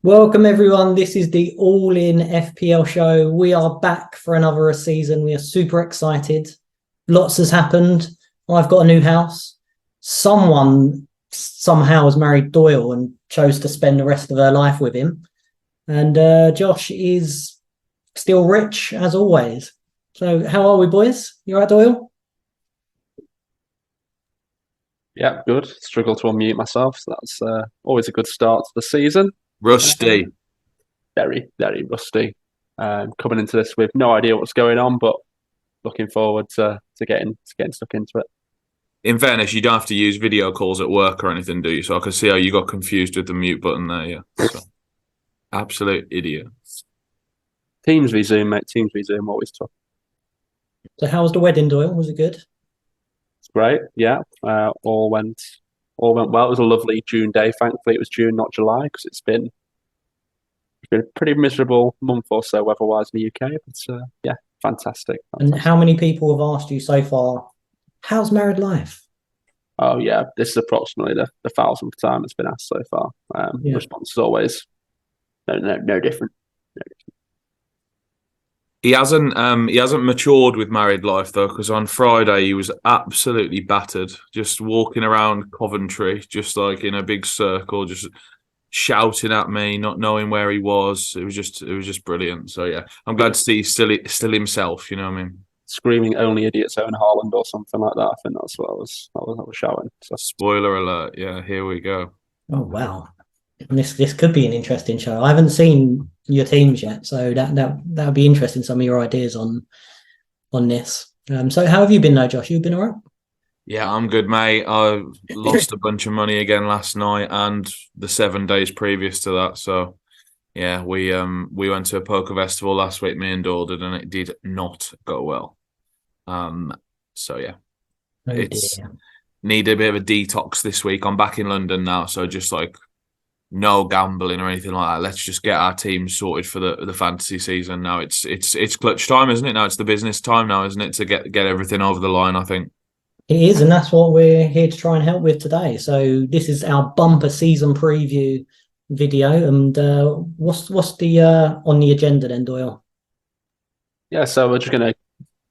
Welcome everyone. This is the In FPL show. We are back for another season. We are super excited. Lots has happened. I've got a new house. Someone somehow has married Doyle and chose to spend the rest of her life with him. And Josh is still rich as always. So how are we, boys? You all right, Doyle? Yeah, good. Struggle to unmute myself. So that's always a good start to the season. Rusty. Very, very rusty. Coming into this with no idea what's going on, but looking forward to getting stuck into it. In fairness, you don't have to use video calls at work or anything, do you? So I can see how you got confused with the mute button there. Yeah, so, absolute idiot. Teams v Zoom, mate. Teams v Zoom, always tough. So how was the wedding, Doyle? Was it good? It's great. Yeah, all went well. It was a lovely June day. Thankfully, it was June, not July, because it's been a pretty miserable month or so weather-wise in the UK. But yeah, fantastic. And how many people have asked you so far, how's married life? Oh yeah, this is approximately the 1,000th time it's been asked so far. Yeah. Response is always no different. No different. He hasn't matured with married life though, because on Friday he was absolutely battered, just walking around Coventry, just like in a big circle, just shouting at me, not knowing where he was. It was just brilliant. So yeah, I'm glad to see he's still himself. You know what I mean? Screaming "Only idiots own Haaland" or something like that. I think that's what I was shouting. So. Spoiler alert! Yeah, here we go. Oh wow. This could be an interesting show. I haven't seen your teams yet, so that would be interesting. Some of your ideas on this. So how have you been, though, Josh? You've been all right? Yeah, I'm good, mate. I lost a bunch of money again last night and the 7 days previous to that. So yeah, we went to a poker festival last week, me and Doyle did, and it did not go well. So yeah, it's need a bit of a detox this week. I'm back in London now, so just like no gambling or anything like that. Let's just get our team sorted for the fantasy season. Now it's clutch time, isn't it? Now it's the business time now, isn't it? To get everything over the line, I think. It is, and that's what we're here to try and help with today. So this is our bumper season preview video, and what's the on the agenda then, Doyle? Yeah, so we're just going to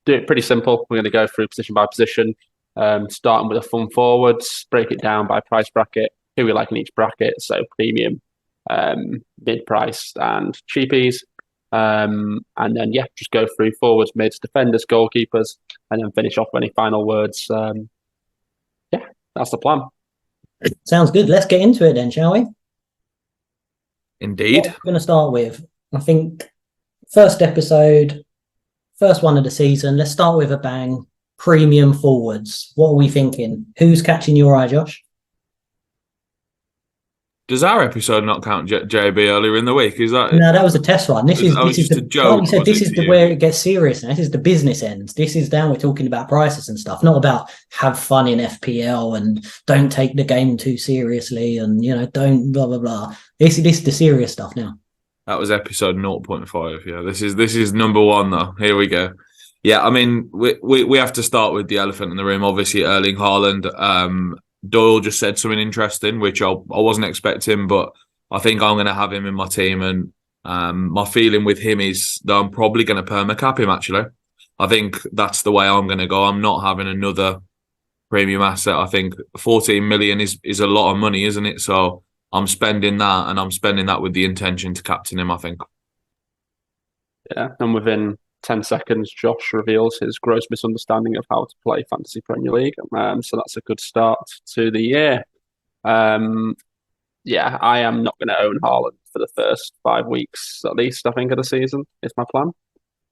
do it pretty simple. We're going to go through position by position, starting with the fun forwards, break it down by price bracket, who we like in each bracket, so premium, mid-price, and cheapies. And then, yeah, just go through forwards, mids, defenders, goalkeepers, and then finish off with any final words. Yeah, that's the plan. Sounds good. Let's get into it then, shall we? Indeed. What we're going to start with, I think, first episode, first one of the season. Let's start with a bang. Premium forwards. What are we thinking? Who's catching your eye, Josh? Does our episode not count JB earlier in the week? Is that no? That was a test one. This is just the a joke. Like you said, this is where it gets serious. Now, this is the business end. This is down. We're talking about prices and stuff, not about have fun in FPL and don't take the game too seriously and don't blah blah blah. This is the serious stuff now. That was episode 0.5. Yeah, this is number one though. Here we go. Yeah, I mean we have to start with the elephant in the room. Obviously, Erling Haaland. Doyle just said something interesting, which I wasn't expecting, but I think I'm going to have him in my team. And my feeling with him is that I'm probably going to perma-cap him, actually. I think that's the way I'm going to go. I'm not having another premium asset. I think 14 million is a lot of money, isn't it? So I'm spending that, and I'm spending that with the intention to captain him, I think. Yeah, and within 10 seconds, Josh reveals his gross misunderstanding of how to play Fantasy Premier League. So that's a good start to the year. Yeah, I am not going to own Haaland for the first 5 weeks, at least, I think, of the season, is my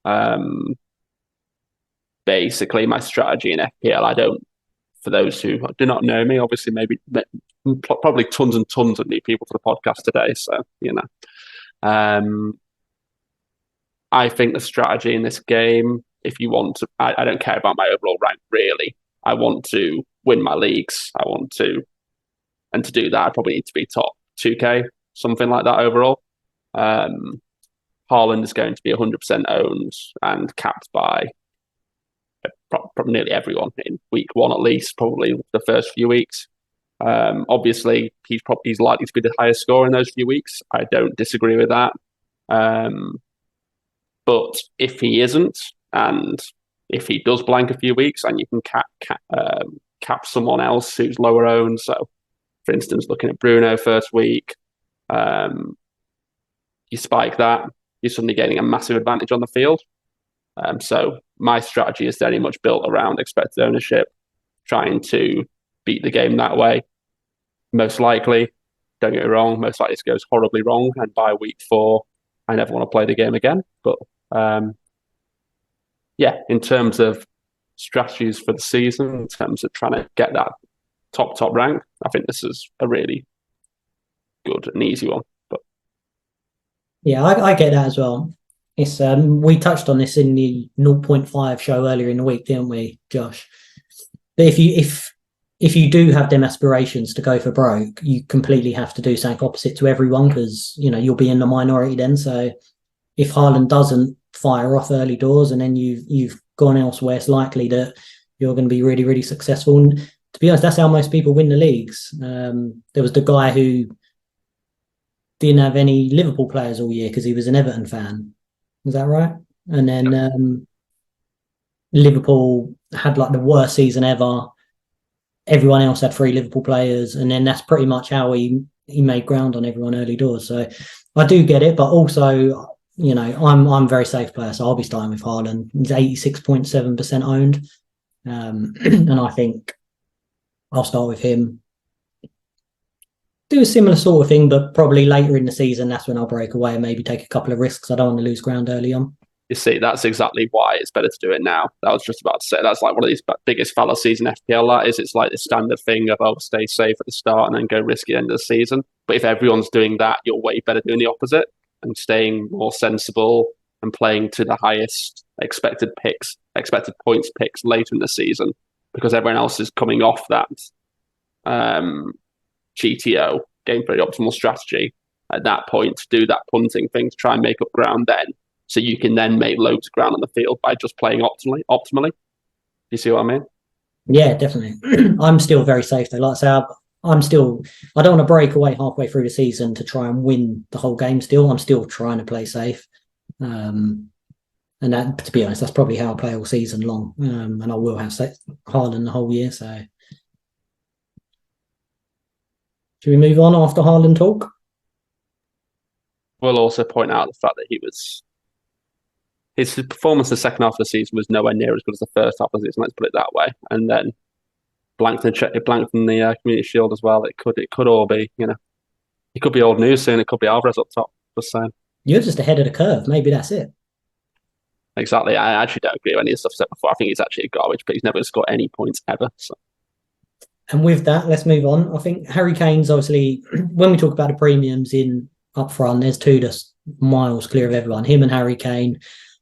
plan. Basically, my strategy in FPL, for those who do not know me, obviously, probably tons and tons of new people to the podcast today. So, I think the strategy in this game, if you want to, I don't care about my overall rank, really. I want to win my leagues. And to do that, I probably need to be top 2K, something like that overall. Haaland is going to be 100% owned and capped by probably nearly everyone in week one, at least, probably the first few weeks. Obviously, he's likely to be the highest scorer in those few weeks. I don't disagree with that. But if he isn't, and if he does blank a few weeks, and you can cap someone else who's lower owned, so for instance, looking at Bruno first week, you spike that, you're suddenly getting a massive advantage on the field. So my strategy is very much built around expected ownership, trying to beat the game that way. Most likely, don't get me wrong, most likely it goes horribly wrong, and by week 4, I never want to play the game again. But in terms of strategies for the season, in terms of trying to get that top rank, I think this is a really good and easy one. But yeah, I get that as well. It's we touched on this in the 0.5 show earlier in the week, didn't we, Josh? But if you do have them aspirations to go for broke, you completely have to do something opposite to everyone, because you'll be in the minority then. So if Haaland doesn't fire off early doors and then you've gone elsewhere, it's likely that you're going to be really, really successful. And to be honest, that's how most people win the leagues. There was the guy who didn't have any Liverpool players all year because he was an Everton fan. Was that right? And then Liverpool had like the worst season ever. Everyone else had 3 Liverpool players, and then that's pretty much how he made ground on everyone early doors. So I do get it, but also, I'm a very safe player, so I'll be starting with Haaland. He's 86.7% owned, and I think I'll start with him. Do a similar sort of thing, but probably later in the season, that's when I'll break away and maybe take a couple of risks. I don't want to lose ground early on. You see, that's exactly why it's better to do it now. That was just about to say, that's like one of these biggest fallacies in FPL. That is, it's like the standard thing of stay safe at the start and then go risky at the end of the season. But if everyone's doing that, you're way better doing the opposite and staying more sensible and playing to the highest expected points picks later in the season, because everyone else is coming off that GTO, game for the optimal strategy, at that point to do that punting thing to try and make up ground then. So you can then make loads of ground on the field by just playing optimally. You see what I mean? Yeah, definitely. I'm still very safe though. Like I say, I don't want to break away halfway through the season to try and win the whole game still. I'm still trying to play safe. And that, to be honest, that's probably how I play all season long. And I will have Haaland the whole year. So should we move on after Haaland talk? We'll also point out the fact that his performance in the second half of the season was nowhere near as good as the first half of the season, let's put it that way. And then blanked in the Community Shield as well. It could all be, it could be old news soon. It could be Alvarez up top. Just saying. You're just ahead of the curve. Maybe that's it. Exactly. I actually don't agree with any of the stuff said before. I think he's actually a garbage, but he's never scored any points ever. So. And with that, let's move on. I think Harry Kane's obviously, when we talk about the premiums in up front, there's 2 that's miles clear of everyone. Him and Harry Kane.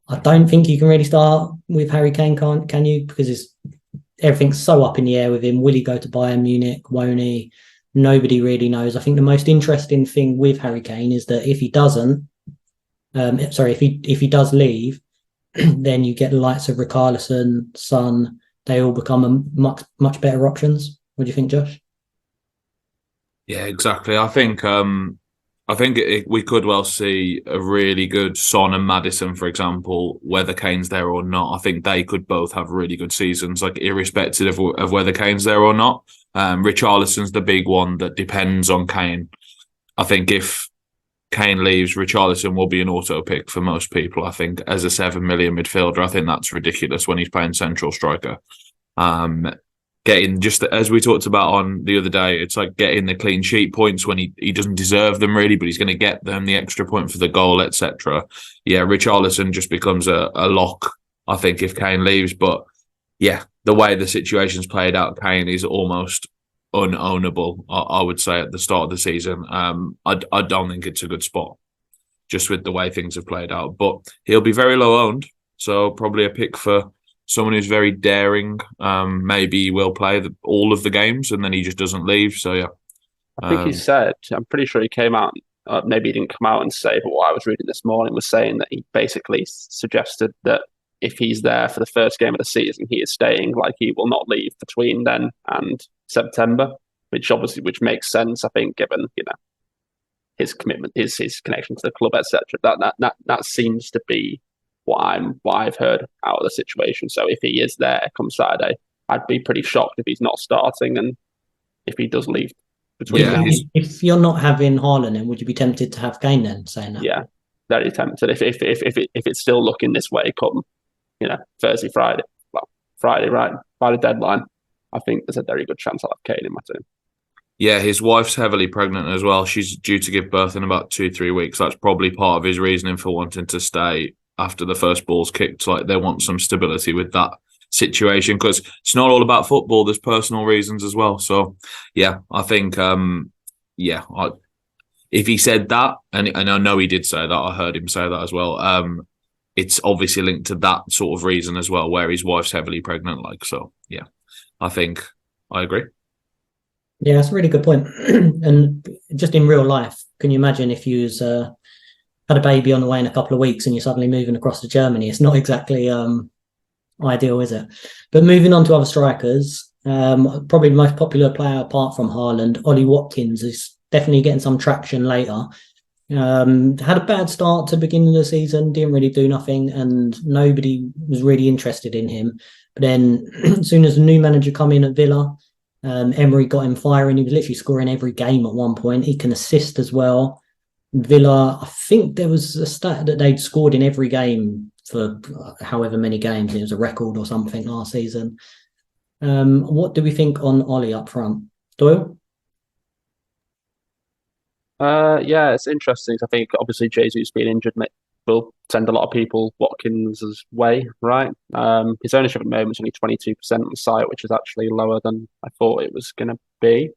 I don't think you can really start with Harry Kane, can you? Because everything's so up in the air with him. Will he go to Bayern Munich? Won't he? Nobody really knows. I think the most interesting thing with Harry Kane is that if he doesn't, if he does leave, then you get the likes of Richarlison, Son. They all become much better options. What do you think, Josh? Yeah, exactly. I think we could well see a really good Son and Maddison, for example, whether Kane's there or not. I think they could both have really good seasons, like irrespective of whether Kane's there or not. Richarlison's the big one that depends on Kane. I think if Kane leaves, Richarlison will be an auto pick for most people. I think as a 7 million midfielder, I think that's ridiculous when he's playing central striker. Getting, just as we talked about on the other day, it's like getting the clean sheet points when he doesn't deserve them really, but he's going to get them, the extra point for the goal, etc. Yeah, Richarlison just becomes a lock, I think, if Kane leaves. But yeah, the way the situation's played out, Kane is almost unownable, I would say, at the start of the season. I don't think it's a good spot, just with the way things have played out. But he'll be very low owned, so probably a pick for someone who's very daring. Maybe he will play all of the games and then he just doesn't leave. So, yeah. I think he said, I'm pretty sure he came out, maybe he didn't come out and say, but what I was reading this morning was saying that he basically suggested that if he's there for the first game of the season, he is staying, like he will not leave between then and September. which makes sense, I think, given his commitment, his connection to the club, etc. That seems to be what I've heard out of the situation. So if he is there come Saturday, I'd be pretty shocked if he's not starting, and if he does leave between. Yeah, if you're not having Haaland, then would you be tempted to have Kane then? Saying that, Yeah, very tempted. If it's still looking this way, come Thursday, Friday, Friday, right by the deadline, I think there's a very good chance I'll have Kane in my team. Yeah, his wife's heavily pregnant as well. She's due to give birth in about 2-3 weeks. That's probably part of his reasoning for wanting to stay after the first ball's kicked. Like, they want some stability with that situation, because it's not all about football. There's personal reasons as well. So, yeah, I think, if he said that, and I know he did say that, I heard him say that as well. It's obviously linked to that sort of reason as well, where his wife's heavily pregnant. So, yeah, I think I agree. Yeah, that's a really good point. And just in real life, can you imagine if you had a baby on the way in a couple of weeks and you're suddenly moving across to Germany? It's not exactly ideal, is it? But moving on to other strikers, probably the most popular player apart from Haaland, Ollie Watkins, is definitely getting some traction later. Had a bad start to the beginning of the season, didn't really do nothing, and nobody was really interested in him. But then as soon as the new manager come in at Villa, Emery got him firing. He was literally scoring every game at one point. He can assist as well. Villa, I think there was a stat that they'd scored in every game for however many games. It was a record or something last season. What do we think on Ollie up front? Doyle? Yeah, it's interesting. I think obviously Jesus being injured will send a lot of people Watkins' way, right? His ownership at the moment is only 22% on the site, which is actually lower than I thought it was going to be.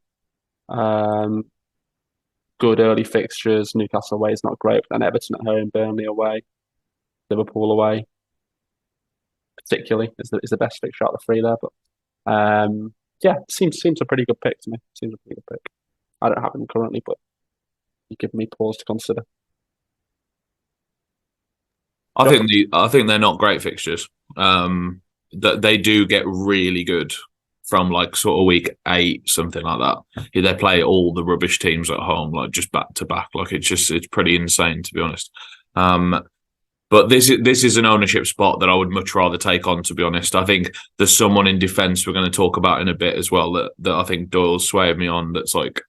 Good early fixtures. Newcastle away is not great, but then Everton at home, Burnley away, Liverpool away, particularly is the best fixture out of the three there. But yeah, seems a pretty good pick to me. Seems a pretty good pick. I don't have him currently, but you give me pause to consider. I think they're not great fixtures. That they do get really good from like sort of week 8, something like that. They play all the rubbish teams at home, like just back to back. Like it's pretty insane, to be honest. But this is an ownership spot that I would much rather take on, to be honest. I think there's someone in defence we're going to talk about in a bit as well that I think Doyle's swayed me on. That's like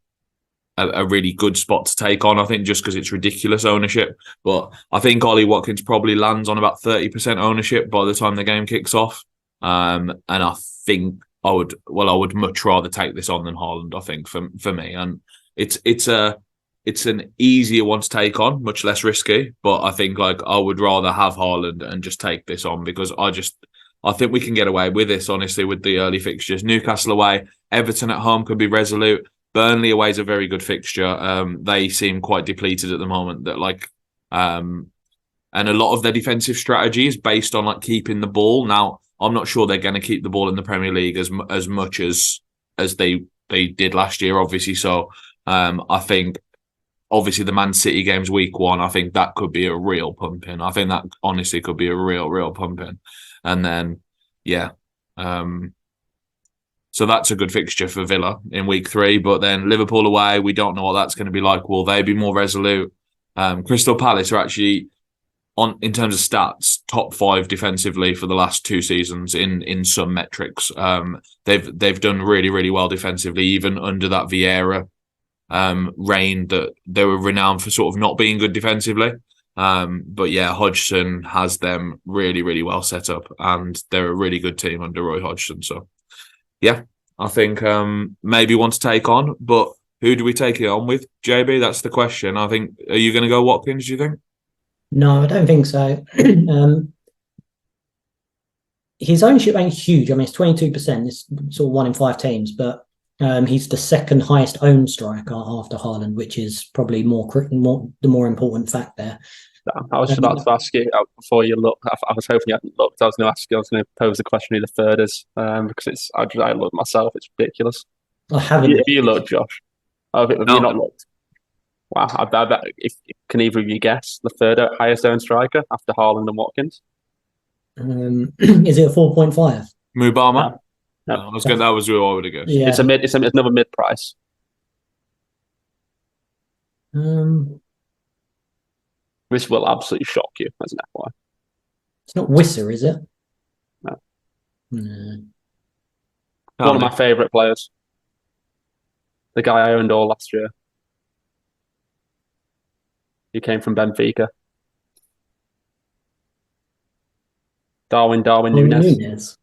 a really good spot to take on, I think, just because it's ridiculous ownership. But I think Ollie Watkins probably lands on about 30% ownership by the time the game kicks off. And I think I would much rather take this on than Haaland, I think, for me. And it's an easier one to take on, much less risky. But I think like I would rather have Haaland and just take this on, because I think we can get away with this, honestly, with the early fixtures. Newcastle away, Everton at home could be resolute. Burnley away is a very good fixture. They seem quite depleted at the moment. And a lot of their defensive strategy is based on like keeping the ball. Now, I'm not sure they're going to keep the ball in the Premier League as much as they did last year, obviously. So I think obviously the Man City game's week 1. I think that could be a real pumping. I think that honestly could be a real pumping. And then yeah. So that's a good fixture for Villa in week 3. But then Liverpool away, we don't know what that's going to be like. Will they be more resolute? Crystal Palace are actually, in terms of stats, top 5 defensively for the last 2 seasons in some metrics. They've done really well defensively, even under that Vieira reign that they were renowned for sort of not being good defensively. But yeah, Hodgson has them really well set up, and they're a really good team under Roy Hodgson. So yeah, I think maybe one to take on, but who do we take it on with? JB, that's the question. I think, are you going to go Watkins, do you think? No, I don't think so. His ownership ain't huge. I mean, it's 22%. It's sort of 1 in 5 teams, but he's the second highest owned striker after Haaland, which is probably the more important fact there. I was just about to ask you before you look. I was hoping you hadn't looked. I was going to pose the question who the third is, because I looked myself. It's ridiculous. I haven't. Have you looked, Josh? Have you not looked? Wow. Can either of you guess the third highest owned striker after Haaland and Watkins? Is it a 4.5? Mubama? No. That was who I would have guessed. Yeah. It's another mid price. This will absolutely shock you as an FY. It's not Wisser, is it? No. No. One of my favourite players. The guy I owned all last year. He came from Benfica. Darwin Núñez.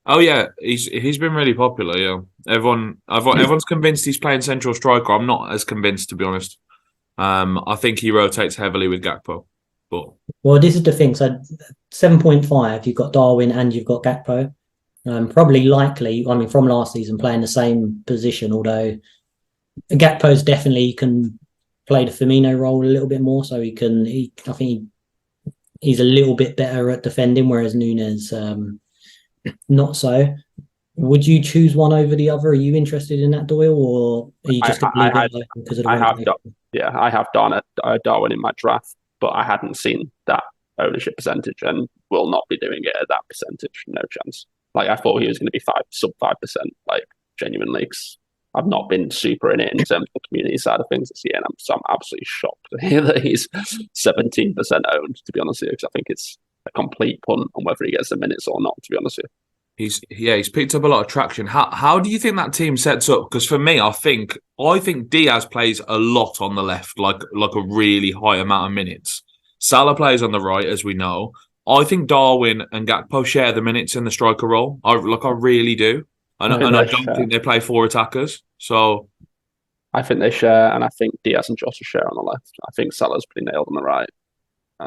Oh yeah, he's been really popular. Yeah, everyone's convinced he's playing central striker. I'm not as convinced, to be honest. I think he rotates heavily with Gakpo. But well, this is the thing. So 7.5, you've got Darwin and you've got Gakpo. Probably likely, I mean, from last season, playing the same position, although Gakpo's definitely can play the Firmino role a little bit more, so I think he's a little bit better at defending, whereas Núñez not so. Would you choose one over the other? Are you interested in that, Doyle, or are you just going to leave it because of the I have Darwin in my draft, but I hadn't seen that ownership percentage and will not be doing it at that percentage. No chance. Like, I thought he was going to be sub 5%, like, genuinely. I've not been super in it in terms of the community side of things this year, and I'm absolutely shocked to hear that he's 17% owned, to be honest with you, because I think it's a complete punt on whether he gets the minutes or not, to be honest with you. He's picked up a lot of traction. How do you think that team sets up? Because for me, I think Diaz plays a lot on the left, like a really high amount of minutes. Salah plays on the right, as we know. I think Darwin and Gakpo share the minutes in the striker role. I really do. And I don't think they play 4 attackers. So I think they share, and I think Diaz and Jota share on the left. I think Salah's pretty nailed on the right.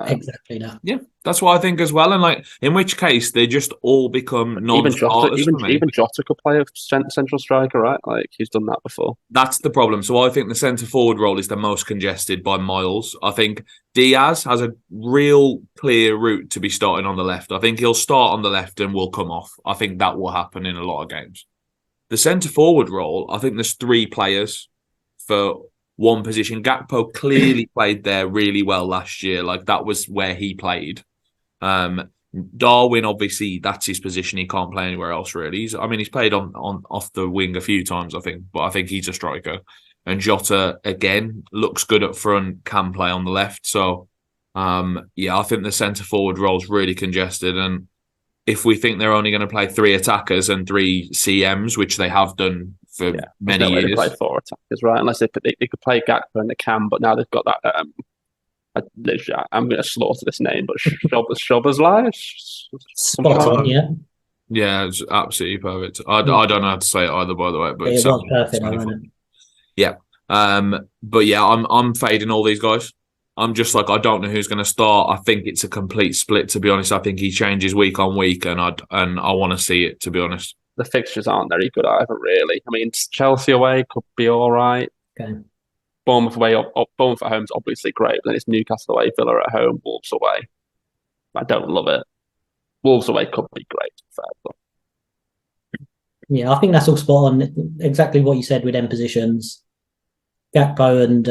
Exactly that. Yeah, that's what I think as well. And like, in which case they just all become non-starters. Even Jota could play a central striker, right? Like, he's done that before. That's the problem. So I think the centre forward role is the most congested by miles. I think Diaz has a real clear route to be starting on the left. I think he'll start on the left and will come off. I think that will happen in a lot of games. The centre forward role, I think there's 3 players for one position. Gakpo clearly played there really well last year. Like, that was where he played. Darwin, obviously, that's his position. He can't play anywhere else, really. He's played on off the wing a few times, I think, but I think he's a striker. And Jota, again, looks good up front, can play on the left. So, I think the centre-forward role's really congested. And if we think they're only going to play 3 attackers and 3 CMs, which they have done for many years. They play 4 attackers, right? Unless they could play Gakpo and they can, but now they've got that. I'm going to slaughter this name, but Szoboszlai? Spot on, yeah. Yeah, it's absolutely perfect. I don't know how to say it either, by the way, but it was perfect. Yeah, but yeah, I'm fading all these guys. I'm just like, I don't know who's going to start. I think it's a complete split, to be honest. I think he changes week on week, and I want to see it, to be honest. The fixtures aren't very good either, really. I mean, Chelsea away could be all right. Okay. Bournemouth away, Bournemouth at home is obviously great, but then it's Newcastle away, Villa at home, Wolves away. I don't love it. Wolves away could be great, to be fair, but... Yeah, I think that's all spot on. Exactly what you said with them positions. Gakpo and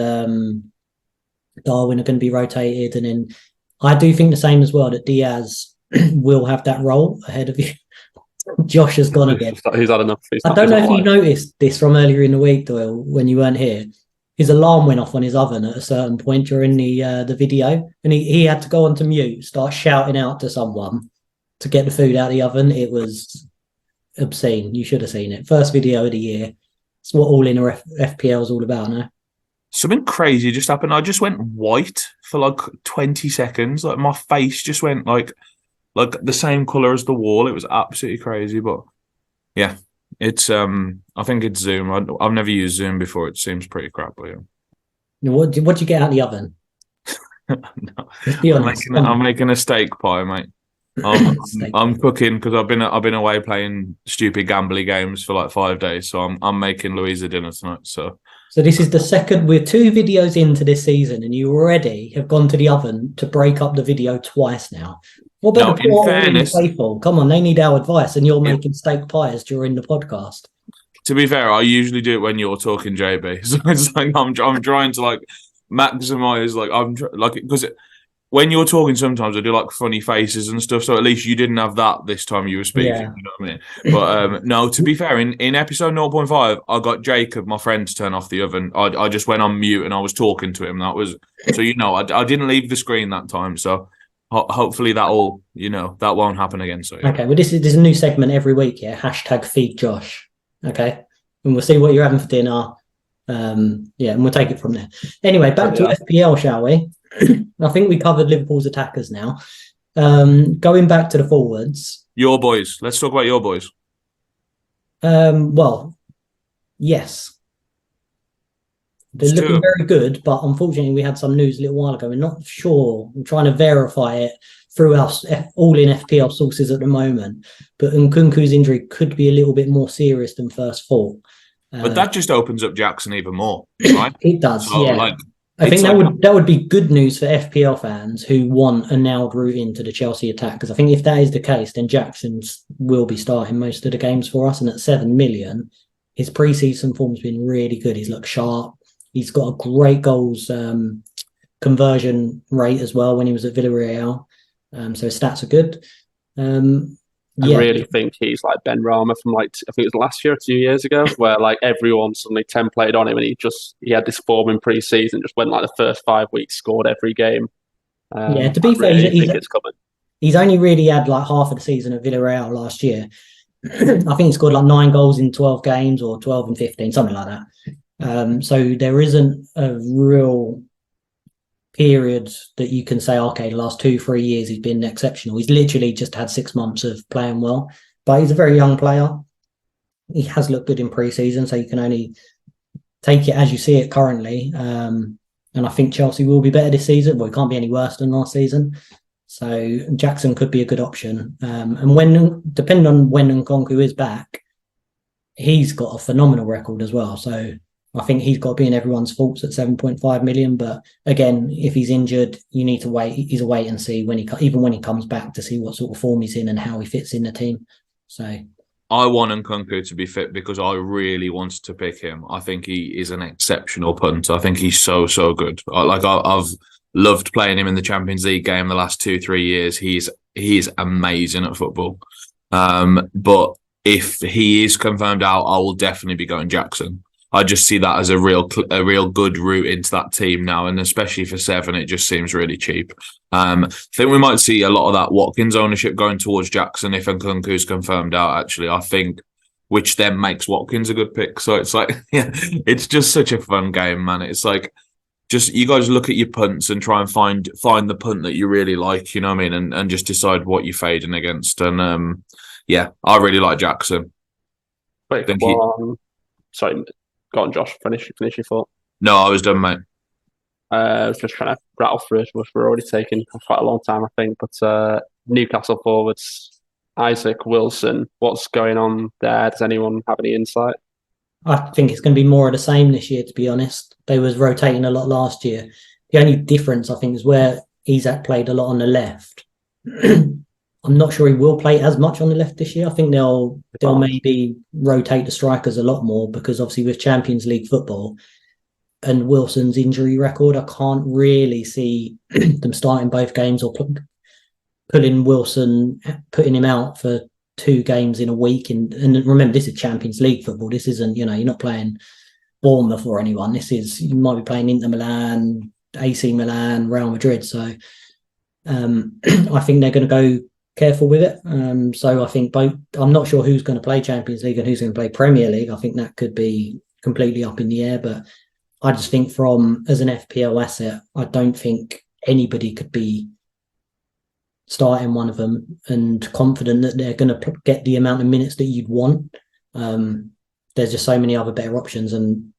Darwin are going to be rotated, and then I do think the same as well, that Diaz will have that role ahead of you. Josh has gone again. He's had enough. I don't know if you noticed this from earlier in the week, Doyle, when you weren't here. His alarm went off on his oven at a certain point during the video, and he had to go onto mute, start shouting out to someone to get the food out of the oven. It was obscene. You should have seen it. First video of the year. It's what All In FPL is all about now. Something crazy just happened. I just went white for like 20 seconds. Like, my face just went like the same colour as the wall. It was absolutely crazy. But yeah, it's I think it's Zoom. I've never used Zoom before. It seems pretty crap. But yeah. What'd you get out of the oven? No. I'm making a steak pie, mate. I'm cooking because I've been away playing stupid gambly games for like 5 days. So I'm making Louisa dinner tonight. So this is the second. We're 2 videos into this season, and you already have gone to the oven to break up the video twice now. What about the poor faithful? Come on, they need our advice, and you're making steak pies during the podcast. To be fair, I usually do it when you're talking, JB. So it's like I'm trying to like maximize, like because when you're talking, sometimes I do like funny faces and stuff. So at least you didn't have that this time you were speaking. Yeah. You know what I mean? But no, to be fair, in episode 0.5, I got Jacob, my friend, to turn off the oven. I just went on mute and I was talking to him. That was so I didn't leave the screen that time. So hopefully that'll that won't happen again. So yeah. Okay, well, this is a new segment every week. Yeah, hashtag feed Josh. Okay, and we'll see what you're having for dinner. And we'll take it from there. Anyway, back to FPL, shall we? I think we covered Liverpool's attackers now. Going back to the forwards. Your boys. Let's talk about your boys. Well, yes. They're looking very good, but unfortunately we had some news a little while ago. We're not sure. I'm trying to verify it through our all in FPL sources at the moment. But Nkunku's injury could be a little bit more serious than first thought. But that just opens up Jackson even more, right? It does, so, yeah. I think that would be good news for FPL fans who want a nailed route into the Chelsea attack. Because I think if that is the case, then Jackson will be starting most of the games for us. And at 7 million, his pre-season form's been really good. He's looked sharp. He's got a great goals conversion rate as well when he was at Villarreal. So his stats are good. I really think he's like Ben Rama from I think it was last year or 2 years ago, where like everyone suddenly templated on him and he had this form in pre-season, just went like the first 5 weeks, scored every game. To be fair, it's coming. He's only really had like half of the season at Villarreal last year. I think he scored like 9 goals in 12 games or 12 and 15, something like that. So there isn't a real period that you can say, okay, the last 2-3 years he's been exceptional. He's literally just had 6 months of playing well, but he's a very young player. He has looked good in pre-season, so you can only take it as you see it currently. And I think Chelsea will be better this season. Well, it can't be any worse than last season. So Jackson could be a good option. And depending on when Nkunku is back, he's got a phenomenal record as well. So I think he's got to be in everyone's thoughts at 7.5 million. But again, if he's injured, you need to wait. He's a wait and see even when he comes back to see what sort of form he's in and how he fits in the team. So I want Nkunku to be fit because I really wanted to pick him. I think he is an exceptional punter. I think he's so good. I've loved playing him in the Champions League game the last 2-3 years. He's amazing at football. But if he is confirmed out, I will definitely be going Jackson. I just see that as a real good route into that team now, and especially for 7, it just seems really cheap. I think we might see a lot of that Watkins ownership going towards Jackson if Nkunku's confirmed out, actually. I think, which then makes Watkins a good pick. So it's like, yeah, it's just such a fun game, man. It's like, just you guys look at your punts and try and find the punt that you really like, you know what I mean, and just decide what you're fading against. And I really like Jackson. Wait, sorry. Go on, Josh. Finish your thought. No, I was done, mate. I was just trying to rattle through it, which we're already taking quite a long time, I think. But Newcastle forwards, Isaac, Wilson, what's going on there? Does anyone have any insight? I think it's going to be more of the same this year, to be honest. They was rotating a lot last year. The only difference, I think, is where Isaac played a lot on the left. I'm not sure he will play as much on the left this year. I think they'll maybe rotate the strikers a lot more because obviously with Champions League football and Wilson's injury record, I can't really see them starting both games or putting him out for 2 games in a week. And remember, this is Champions League football. This isn't, you're not playing Bournemouth or anyone. You might be playing Inter Milan, AC Milan, Real Madrid. So I think they're going to go careful with it. So I think I'm not sure who's going to play Champions League and who's going to play Premier League. I think that could be completely up in the air. But I just think as an FPL asset, I don't think anybody could be starting one of them and confident that they're going to get the amount of minutes that you'd want. There's just so many other better options and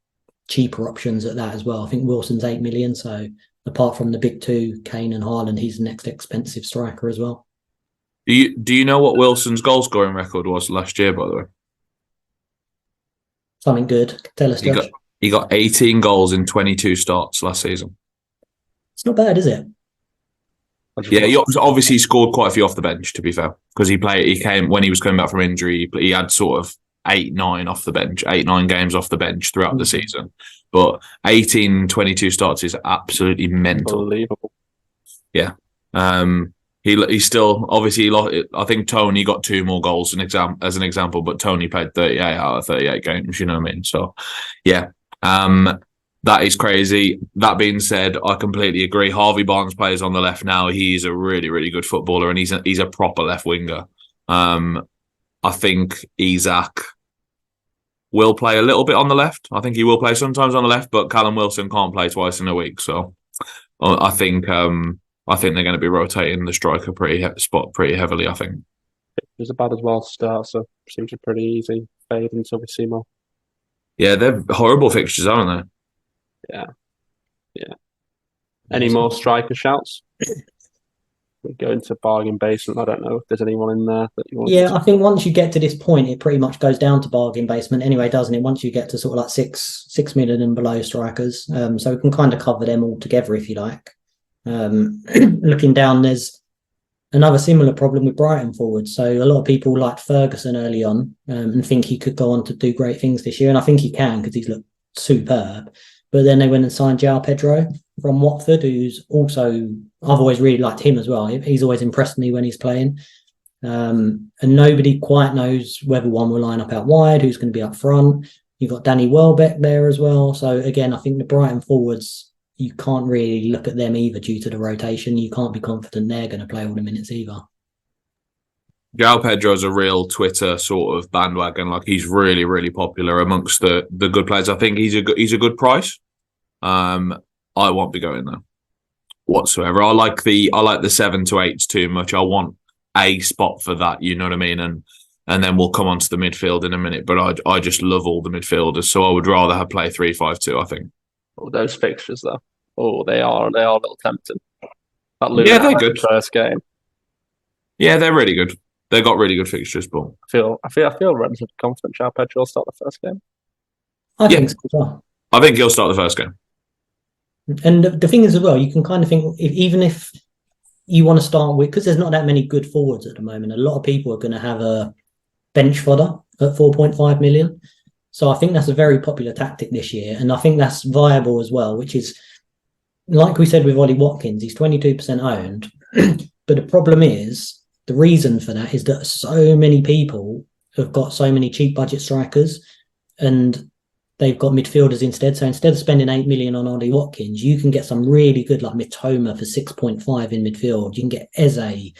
cheaper options at that as well. I think Wilson's 8 million. So apart from the big 2, Kane and Haaland, he's the next expensive striker as well. Do you know what Wilson's goal scoring record was last year, by the way? Something good. Tell us, Josh. He got 18 goals in 22 starts last season. It's not bad, is it? Yeah, he obviously scored quite a few off the bench, to be fair, because he came when he was coming back from injury. He had sort of 8-9 off the bench, 8-9 games off the bench throughout the season. But 18, 22 starts is absolutely mental. Unbelievable. Yeah. He's still obviously. I think Tony got 2 more goals as an example, but Tony played 38 out of 38 games. You know what I mean? So, yeah, that is crazy. That being said, I completely agree. Harvey Barnes plays on the left now. He's a really, really good footballer, and he's a proper left winger. I think Isak will play a little bit on the left. I think he will play sometimes on the left, but Callum Wilson can't play twice in a week. So, I think they're going to be rotating the striker pretty heavily. I think It was a bad as well to start, so seems pretty easy. Fade until we see more. Yeah, they're horrible fixtures, aren't Yeah. Any more striker shouts? We go into bargain basement. I don't know if there's anyone in there that you want. Yeah, I think once you get to this point, it pretty much goes down to bargain basement anyway, doesn't it? Once you get to sort of like 6 million and below strikers, so we can kind of cover them all together if you like. Looking down, there's another similar problem with Brighton forwards. So a lot of people liked Ferguson early on and think he could go on to do great things this year, and I think he can because he's looked superb. But then they went and signed João Pedro from Watford, who's also, I've always really liked him as well. He's always impressed me when he's playing. And nobody quite knows whether one will line up out wide, who's going to be up front. You've got Danny Welbeck there as well. So again, I think the Brighton forwards, you can't really look at them either due to the rotation. You can't be confident they're going to play all the minutes either. João Pedro is a real Twitter sort of bandwagon. Like, he's really, really popular amongst the good players. I think he's a good price. I won't be going there whatsoever. I like the 7 to 8s too much. I want a spot for that. You know what I mean? And then we'll come on to the midfield in a minute. But I just love all the midfielders, so I would rather have play 3-5-2. I think. Oh, those fixtures though. Oh, they are a little tempting. Yeah, they're good. First game. Yeah, they're really good. They got really good fixtures, but I feel relatively confident João Pedro will start the first game. I think so as well. I think he'll start the first game. And the thing is as well, you can kind of think, even if you want to start with, because there's not that many good forwards at the moment, a lot of people are going to have a bench fodder at 4.5 million. So I think that's a very popular tactic this year. And I think that's viable as well, which is, like we said with Ollie Watkins, he's 22% owned. But the problem is, the reason for that is that so many people have got so many cheap budget strikers and they've got midfielders instead. So instead of spending 8 million on Ollie Watkins, you can get some really good, like Mitoma for 6.5 in midfield. You can get Eze,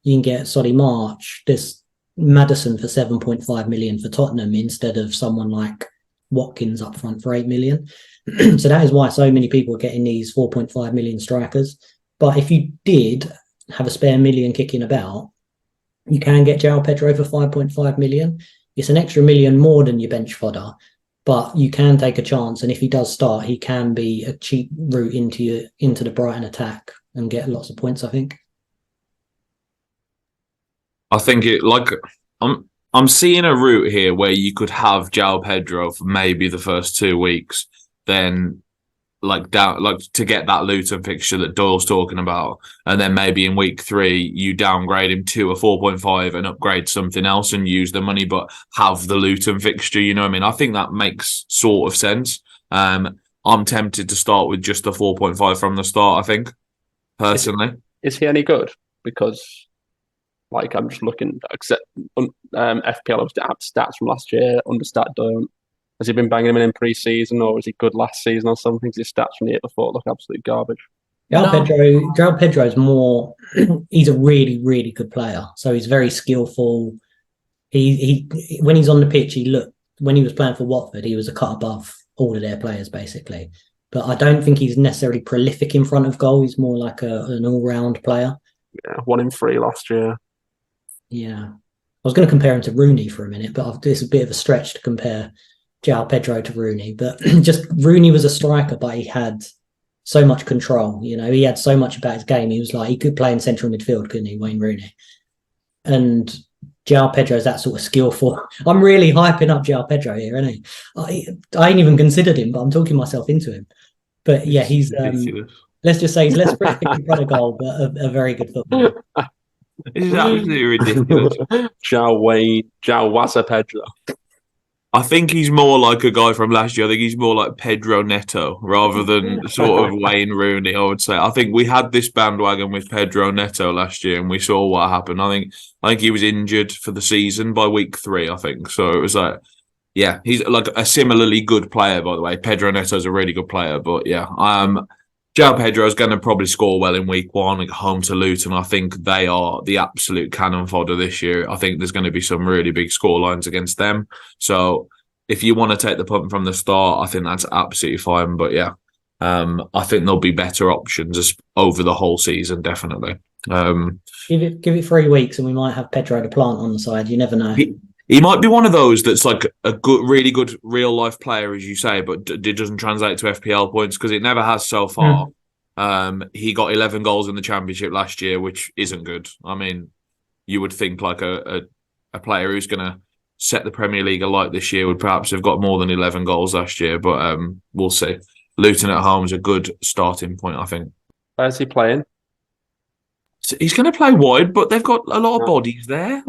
you can get Solly March, there's Maddison for 7.5 million for Tottenham instead of someone like Watkins up front for 8 million. So that is why so many people are getting these 4.5 million strikers. But if you did have a spare million kicking about, you can get João Pedro for 5.5 million. It's an extra million more than your bench fodder, but you can take a chance. And if he does start, he can be a cheap route into the Brighton attack and get lots of points, I think. I think I'm seeing a route here where you could have João Pedro for maybe the first 2 weeks, then to get that Luton fixture that Doyle's talking about, and then maybe in week 3 you downgrade him to a 4.5 and upgrade something else and use the money, but have the Luton fixture. You know what I mean? I think that makes sort of sense. I'm tempted to start with just the 4.5 from the start. I think personally, is he any good? Because I'm just looking. Except FPL stats from last year. Understat don't. Has he been banging him in pre-season, or was he good last season or something? His stats from the year before look absolute garbage. João Pedro is more. He's a really, really good player. So he's very skillful. He when he's on the pitch, when he was playing for Watford, he was a cut above all of their players basically. But I don't think he's necessarily prolific in front of goal. He's more like an all-round player. Yeah, 1 in 3 last year. Yeah, I was going to compare him to Rooney for a minute, but it's a bit of a stretch to compare João Pedro to Rooney. But just Rooney was a striker, but he had so much control. You know, he had so much about his game. He was like, he could play in central midfield, couldn't he, Wayne Rooney? And João Pedro is that sort of skillful. I'm really hyping up João Pedro here, isn't he? I ain't even considered him, but I'm talking myself into him. But yeah, he's let's just say he's less prolific in front of goal, but a very good footballer. This is absolutely ridiculous. João Wazza Pedro. I think he's more like a guy from last year. I think he's more like Pedro Neto rather than sort of Wayne Rooney, I would say. I think we had this bandwagon with Pedro Neto last year and we saw what happened. I think he was injured for the season by week 3, I think. So it was like, yeah, he's like a similarly good player, by the way. Pedro Neto's a really good player, but yeah. João Pedro is going to probably score well in week 1 at home to Luton. I think they are the absolute cannon fodder this year. I think there's going to be some really big score lines against them. So if you want to take the punt from the start, I think that's absolutely fine. But yeah, I think there'll be better options over the whole season, definitely. Give it 3 weeks and we might have Pedro the Plant on the side. You never know. He might be one of those that's like a good, really good real life player, as you say, but it doesn't translate to FPL points because it never has so far. He got 11 goals in the Championship last year, which isn't good. I mean, you would think like a player who's going to set the Premier League alight this year would perhaps have got more than 11 goals last year, but we'll see. Luton at home is a good starting point, I think. Where's he playing? So he's going to play wide, but they've got a lot of bodies there.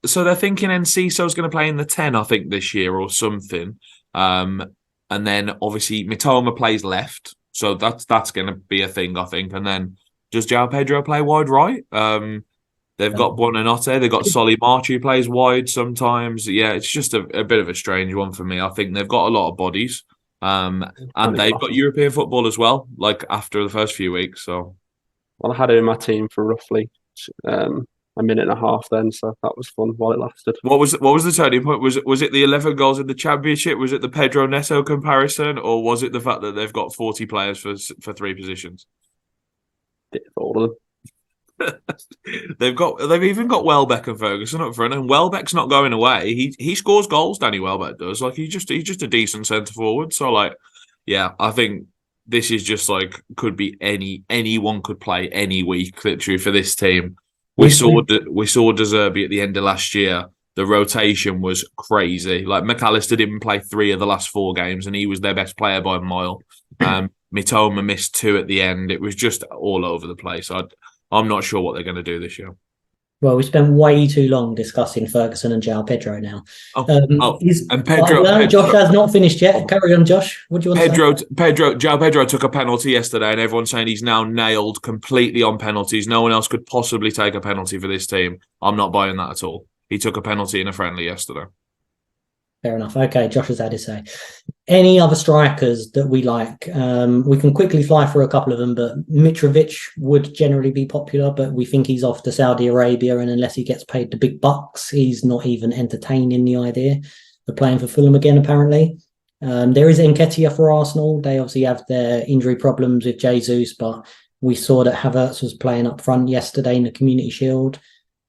So they're thinking Enciso's going to play in the 10, I think, this year or something. And then obviously Mitoma plays left, so that's going to be a thing, I think. And then does João Pedro play wide right? They've got Buonanotte, they've got Solly March who plays wide sometimes. Yeah, it's just a bit of a strange one for me. I think they've got a lot of bodies, and they've got European football as well. Like after the first few weeks, so. Well, I had him in my team for roughly a minute and a half then, so that was fun while it lasted. What was the turning point? Was it the 11 goals in the Championship? Was it the Pedro Neto comparison, or was it the fact that they've got 40 players for 3 positions? Bit of all of them. They've even got Welbeck and Ferguson up front, and Welbeck's not going away. He scores goals. Danny Welbeck does. Like he's just a decent centre forward. So like, yeah, I think. This is just like could be anyone could play any week literally for this team. We saw De Zerbi at the end of last year. The rotation was crazy. Like McAllister didn't play 3 of the last 4 games, and he was their best player by a mile. Mitoma missed 2 at the end. It was just all over the place. I'm not sure what they're going to do this year. Well, we spent way too long discussing Ferguson and João Pedro now. And Pedro. Josh has not finished yet. Carry on, Josh. What do you want to say? João Pedro took a penalty yesterday, and everyone's saying he's now nailed completely on penalties. No one else could possibly take a penalty for this team. I'm not buying that at all. He took a penalty in a friendly yesterday. Fair enough. Okay, Josh has had his say. Any other strikers that we like? We can quickly fly through a couple of them, but Mitrovic would generally be popular, but we think he's off to Saudi Arabia, and unless he gets paid the big bucks, he's not even entertaining the idea of playing for Fulham again, apparently. There is Nketiah for Arsenal. They obviously have their injury problems with Jesus, but we saw that Havertz was playing up front yesterday in the Community Shield.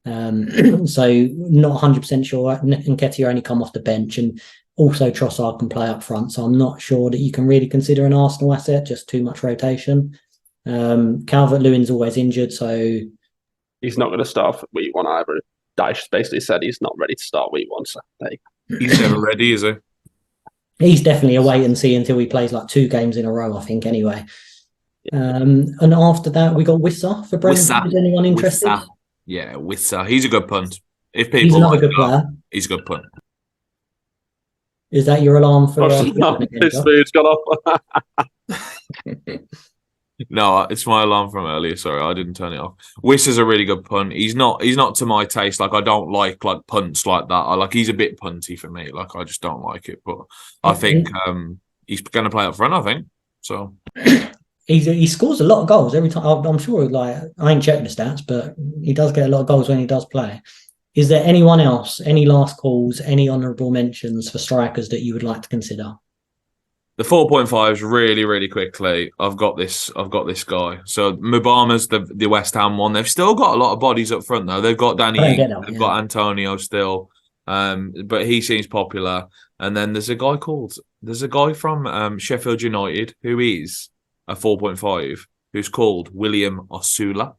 So not 100% sure. Nketiah only come off the bench, and also Trossard can play up front, so I'm not sure that you can really consider an Arsenal asset. Just too much rotation. Calvert-Lewin's always injured, so he's not going to start for week 1 either. Dyche basically said he's not ready to start week 1, so he's never ready, is he? He's definitely a wait and see until he plays like 2 games in a row, I think, anyway. And after that, we got Wissa for Brentford. Is anyone interested? Wissa. Yeah, Wissa. He's a good punt. If people he's another good player. He's a good punt. Is that your alarm for? This food's gone off. No, it's my alarm from earlier. Sorry, I didn't turn it off. Wissa's a really good punt. He's not to my taste. Like I don't like punts like that. He's a bit punty for me. Like I just don't like it. But I think he's going to play up front. I think so. He scores a lot of goals every time. I'm sure. I ain't checked the stats, but he does get a lot of goals when he does play. Is there anyone else? Any last calls? Any honourable mentions for strikers that you would like to consider? The 4.5s really, really quickly. I've got this guy. So Mubama's the West Ham one. They've still got a lot of bodies up front though. They've got Danny Ings, they've got Antonio still. But he seems popular. And then there's a guy from Sheffield United who is a 4.5 who's called William Osula.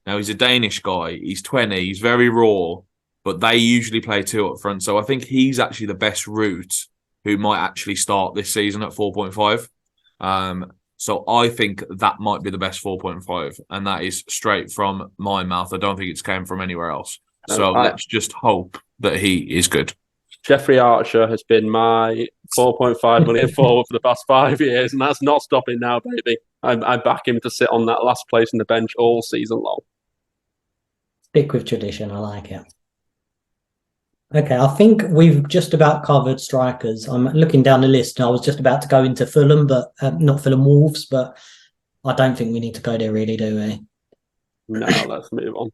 Now he's a Danish guy. He's 20. He's very raw, but they usually play 2 up front. So I think he's actually the best route who might actually start this season at 4.5. So I think that might be the best 4.5. And that is straight from my mouth. I don't think it's came from anywhere else. So let's just hope that he is good. Jeffrey Archer has been my 4.5 million forward for the past 5 years, and that's not stopping now, baby. I back him to sit on that last place in the bench all season long. Stick with tradition. I like it. Okay, I think we've just about covered strikers. I'm looking down the list, and I was just about to go into Fulham, but not Fulham Wolves, but I don't think we need to go there, really, do we? No, let's move on.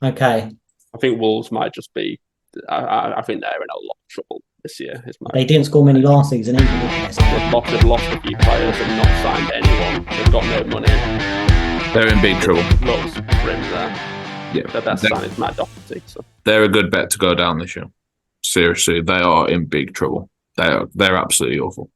Okay. I think Wolves might just be. I think they're in a lot of trouble this year. They didn't score many last season either, did they? They've lost a few players and not signed anyone. They've got no money. They're in big trouble. Looks grim there. Yeah, their best sign is Matt Doherty. So. They're a good bet to go down this year. Seriously, they are in big trouble. They're absolutely awful.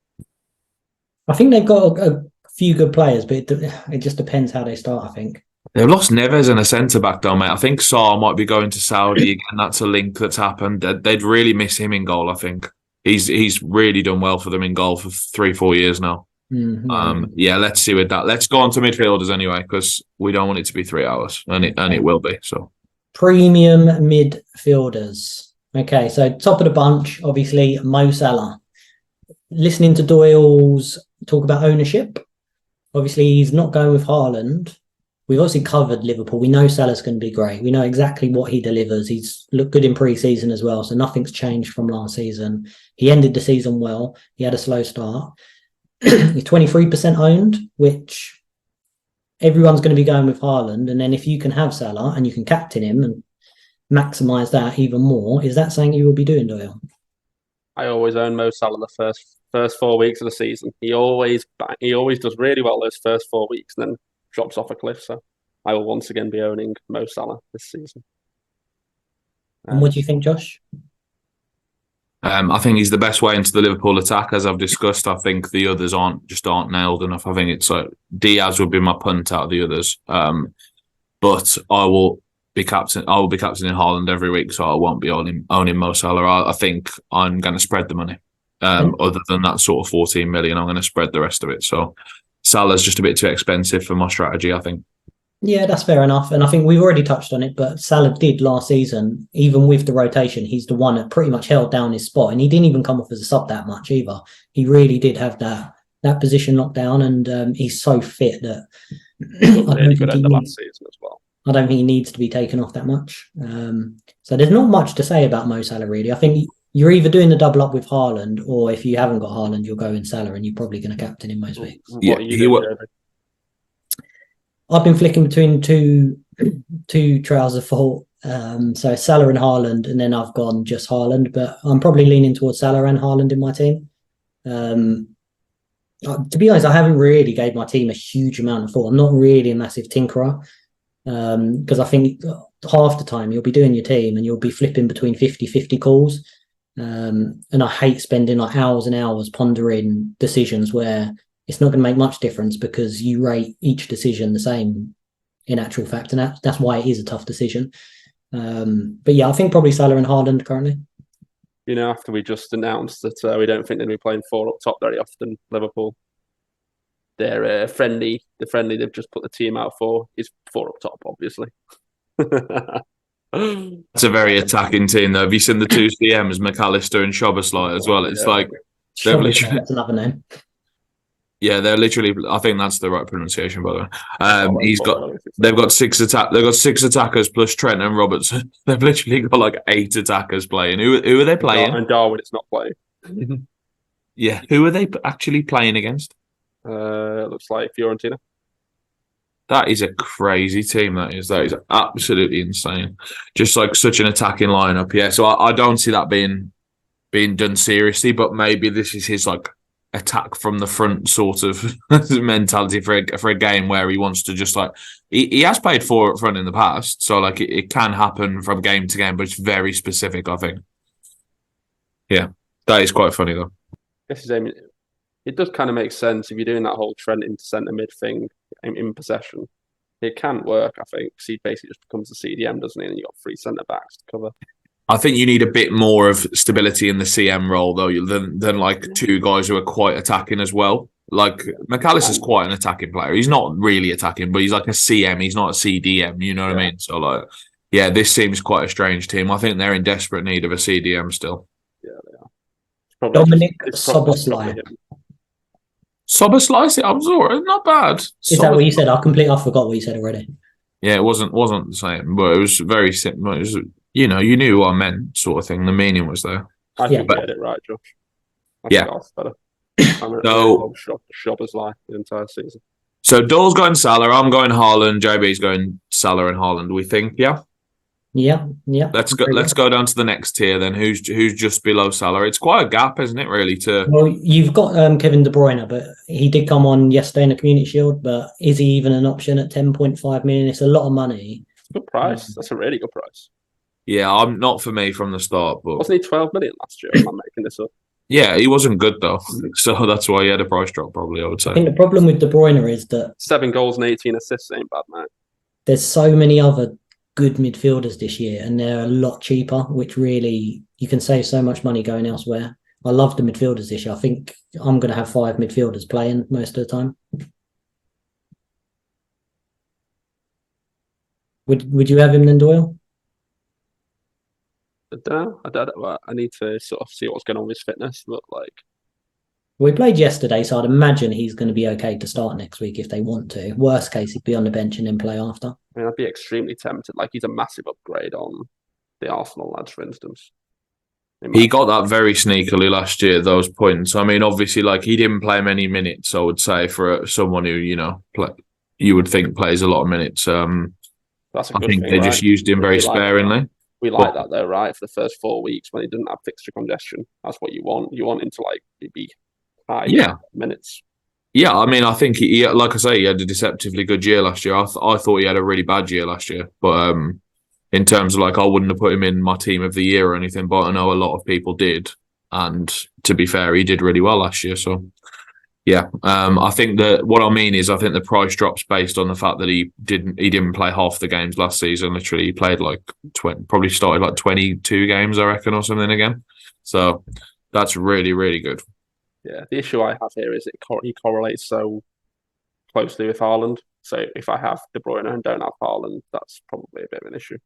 I think they've got a few good players, but it just depends how they start, I think. They've lost Neves and a centre-back though, mate. I think Sarr might be going to Saudi again. That's a link that's happened. They'd really miss him in goal, I think. He's really done well for them in goal for 3-4 years now. Mm-hmm. Yeah, let's see with that. Let's go on to midfielders anyway, because we don't want it to be 3 hours, and it will be. So premium midfielders. Okay, so top of the bunch, obviously Mo Salah. Listening to Doyle's talk about ownership, obviously he's not going with Haaland. We've obviously covered Liverpool. We know Salah's going to be great. We know exactly what he delivers. He's looked good in pre-season as well, so nothing's changed from last season. He ended the season well. He had a slow start. He's 23% owned, which everyone's going to be going with Haaland. And then if you can have Salah and you can captain him and maximise that even more, is that something you will be doing, Doyle? I always own Mo Salah the first 4 weeks of the season. He always does really well those first 4 weeks and then drops off a cliff. So I will once again be owning Mo Salah this season. And what do you think, Josh? I think he's the best way into the Liverpool attack, as I've discussed. I think the others aren't nailed enough. I think it's like Diaz would be my punt out of the others. But I will be captaining Haaland every week, so I won't be owning Mo Salah. I think I'm going to spread the money. Other than that sort of 14 million, I'm going to spread the rest of it. So Salah's just a bit too expensive for my strategy, I think. Yeah, that's fair enough. And I think we've already touched on it, but Salah did last season, even with the rotation, he's the one that pretty much held down his spot. And he didn't even come off as a sub that much either. He really did have that position locked down, and he's so fit that really good at the last season as well. I don't think he needs to be taken off that much. So there's not much to say about Mo Salah, really. I think you're either doing the double up with Haaland, or if you haven't got Haaland, you'll go in Salah, and you're probably going to captain him most weeks. Yeah, I've been flicking between two trails of thought. So Salah and Haaland, and then I've gone just Haaland, but I'm probably leaning towards Salah and Haaland in my team. To be honest, I haven't really gave my team a huge amount of thought. I'm not really a massive tinkerer, because I think half the time you'll be doing your team and you'll be flipping between 50-50 calls. And I hate spending like hours and hours pondering decisions where it's not going to make much difference because you rate each decision the same in actual fact. And that's why it is a tough decision. But yeah, I think probably Salah and Haaland currently. You know, after we just announced that we don't think they'll be playing 4 up top very often, Liverpool, their the friendly they've just put the team out for is 4 up top, obviously. It's a very attacking team, though. Have you seen the 2 CMs, McAllister and Szoboszlai as well? It's like... That's another name. Yeah, they're literally. I think that's the right pronunciation, by the way. They've got 6 attackers plus Trent and Robertson. They've literally got like 8 attackers playing. Who are they playing? And Darwin, it's not playing. Yeah, who are they actually playing against? It looks like Fiorentina. That is a crazy team. That is absolutely insane. Just like such an attacking lineup. Yeah, so I don't see that being done seriously. But maybe this is his like attack from the front sort of mentality for a game where he wants to just like he has played 4 up front in the past, so like it can happen from game to game, but it's very specific, I think. Yeah, that is quite funny though. It does kind of make sense if you're doing that whole Trent into centre mid thing in possession. It can work, I think. So he basically just becomes a CDM, doesn't he? And you've got 3 centre backs to cover. I think you need a bit more of stability in the CM role, though, than like 2 guys who are quite attacking as well. Like McAllister's quite an attacking player. He's not really attacking, but he's like a CM. He's not a CDM. You know what I mean? So like, yeah, this seems quite a strange team. I think they're in desperate need of a CDM still. Yeah, they are. Probably Dominic it's probably Soboslai. him. Soboslai, I was all right, not bad. Is that what you said? I forgot what you said already. Yeah, it wasn't the same, but it was very simple. It was, you knew what I meant, sort of thing. The meaning was there. I think you had it right, Josh. I think I was better. So Shopper's life the entire season. So Doyle's going Salah, I'm going Haaland, JB's going Salah and Haaland. We think, yeah. Yeah. Let's go down to the next tier then. Who's just below Salah? It's quite a gap, isn't it? Really. Well, you've got Kevin De Bruyne, but he did come on yesterday in the Community Shield. But is he even an option at 10.5 million? It's a lot of money. Good price. That's a really good price. Yeah, I'm not for me from the start, but wasn't he 12 million last year? Am I making this up? Yeah, he wasn't good though, so that's why he had a price drop. Probably, I would say. I think the problem with De Bruyne is that 7 goals and 18 assists ain't bad, mate. There's so many other good midfielders this year, and they're a lot cheaper, which really you can save so much money going elsewhere. I love the midfielders this year. I think I'm going to have 5 midfielders playing most of the time. Would you have him then, Doyle? I don't know. I need to sort of see what's going on with his fitness. But we played yesterday, so I'd imagine he's going to be okay to start next week if they want to. Worst case, he'd be on the bench and then play after. I mean, I'd be extremely tempted. He's a massive upgrade on the Arsenal lads, for instance. He got that very sneakily last year, those points. I mean, obviously, he didn't play many minutes, I would say, for someone who, you would think plays a lot of minutes. That's a good thing, they just used him very sparingly. We like that, though, right? For the first 4 weeks when he didn't have fixture congestion. That's what you want. You want him to, be high minutes. Yeah, I mean, I think he, like I say, he had a deceptively good year last year. I thought he had a really bad year last year, but in terms of I wouldn't have put him in my team of the year or anything, but I know a lot of people did, and to be fair, he did really well last year. So, yeah, I think that what I mean is I think the price drops based on the fact that he didn't play half the games last season. Literally, he played probably started 22 games, I reckon, or something again. So that's really, really good. Yeah, the issue I have here is he correlates so closely with Haaland. So if I have De Bruyne and don't have Haaland, that's probably a bit of an issue.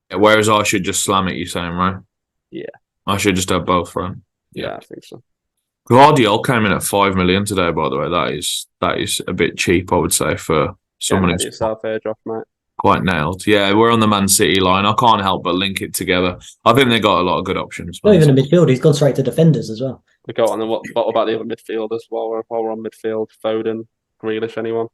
Yeah, whereas I should just slam it, you're saying, right? Yeah. I should just have both, right? Yeah, I think so. Guardiola came in at 5 million today, by the way. That is a bit cheap, I would say, for someone who's yourself here, Josh, mate. Quite nailed. Yeah, we're on the Man City line. I can't help but link it together. I think they got a lot of good options. Not even a midfield. He's gone straight to defenders as well. We go on. And what about the other midfielders while we're on midfield? Foden, Grealish, anyone?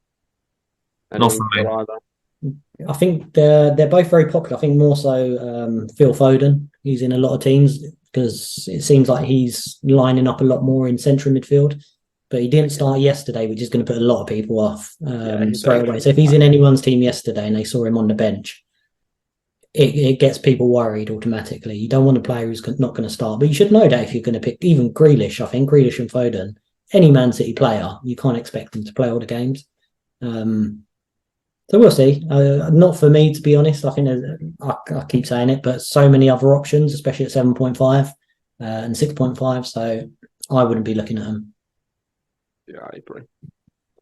Not for me. I think they're both very popular. I think more so Phil Foden. He's in a lot of teams because it seems like he's lining up a lot more in central midfield. But he didn't start yesterday, which is going to put a lot of people off straight away. So if he's in anyone's team yesterday and they saw him on the bench, it gets people worried automatically. You don't want a player who's not going to start. But you should know that if you're going to pick even Grealish, I think Grealish and Foden, any Man City player, you can't expect them to play all the games. So we'll see. Not for me, to be honest. I think I keep saying it, but so many other options, especially at 7.5 and 6.5. So I wouldn't be looking at them. Yeah, I agree.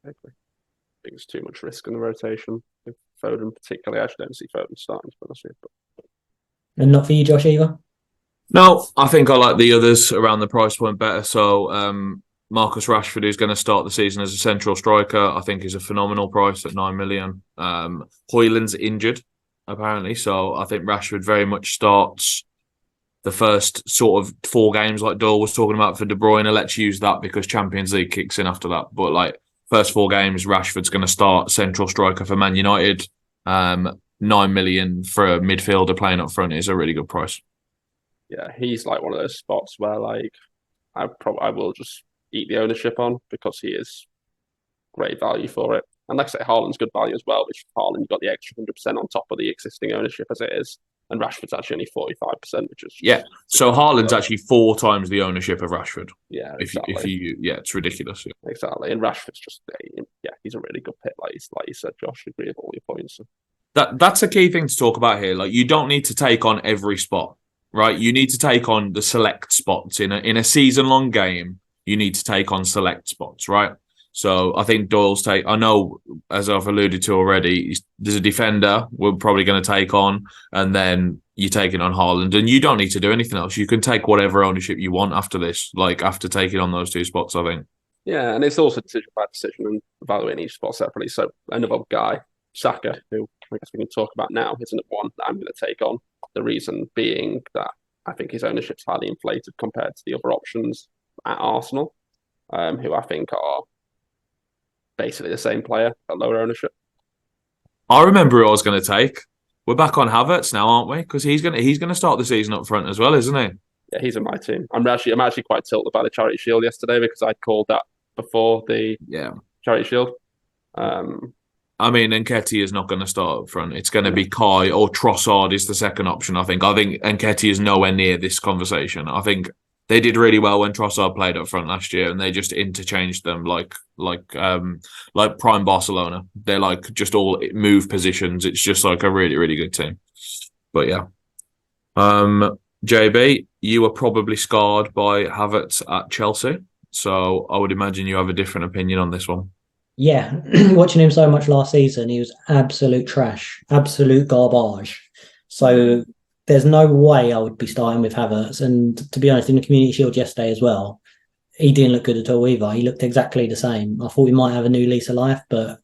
I think it's too much risk in the rotation. If Foden, particularly, I actually don't see Foden starting, to be honest with you. And not for you, Josh, either? No, I think I like the others around the price point better. So Marcus Rashford, who's going to start the season as a central striker, I think is a phenomenal price at 9 million. Højlund's injured, apparently. So I think Rashford very much starts the first sort of 4 games like Doyle was talking about for De Bruyne. Let's use that because Champions League kicks in after that. But first 4 games, Rashford's going to start central striker for Man United. 9 million for a midfielder playing up front is a really good price. Yeah, he's one of those spots where I will just eat the ownership on because he is great value for it. And like I say, Haaland's good value as well, which Haaland, you've got the extra 100% on top of the existing ownership as it is. And Rashford's actually only 45%, which is So Haaland's actually 4 times the ownership of Rashford. Yeah, exactly. It's ridiculous. Yeah. Exactly, and Rashford's just he's a really good pick, like you said, Josh. Agree with all your points. That's a key thing to talk about here. You don't need to take on every spot, right? You need to take on the select spots in a season-long game. You need to take on select spots, right? So I think Doyle's take. I know, as I've alluded to already, there's a defender we're probably going to take on, and then you're taking on Haaland, and you don't need to do anything else. You can take whatever ownership you want after this, like after taking on those 2 spots, I think. Yeah, and it's also decision by decision and evaluating each spot separately. So another guy, Saka, who I guess we can talk about now, is another one that I'm going to take on. The reason being that I think his ownership's highly inflated compared to the other options at Arsenal, who I think are basically the same player at lower ownership. I remember who I was going to take. We're back on Havertz now, aren't we? Because he's gonna start the season up front as well, isn't he? Yeah, he's in my team. I'm actually quite tilted by the Charity Shield yesterday because I called that before the Charity Shield. I mean, Nketiah is not going to start up front. It's going to be Kai or Trossard is the second option, I think. I think Nketiah is nowhere near this conversation. I think they did really well when Trossard played up front last year, and they just interchanged them like prime Barcelona. They're like just all move positions. It's just like a really, really good team. But yeah. JB, you were probably scarred by Havertz at Chelsea. So I would imagine you have a different opinion on this one. Yeah, watching him so much last season, he was absolute trash, absolute garbage. So there's no way I would be starting with Havertz. And to be honest, in the Community Shield yesterday as well, he didn't look good at all either. He looked exactly the same. I thought he might have a new lease of life, but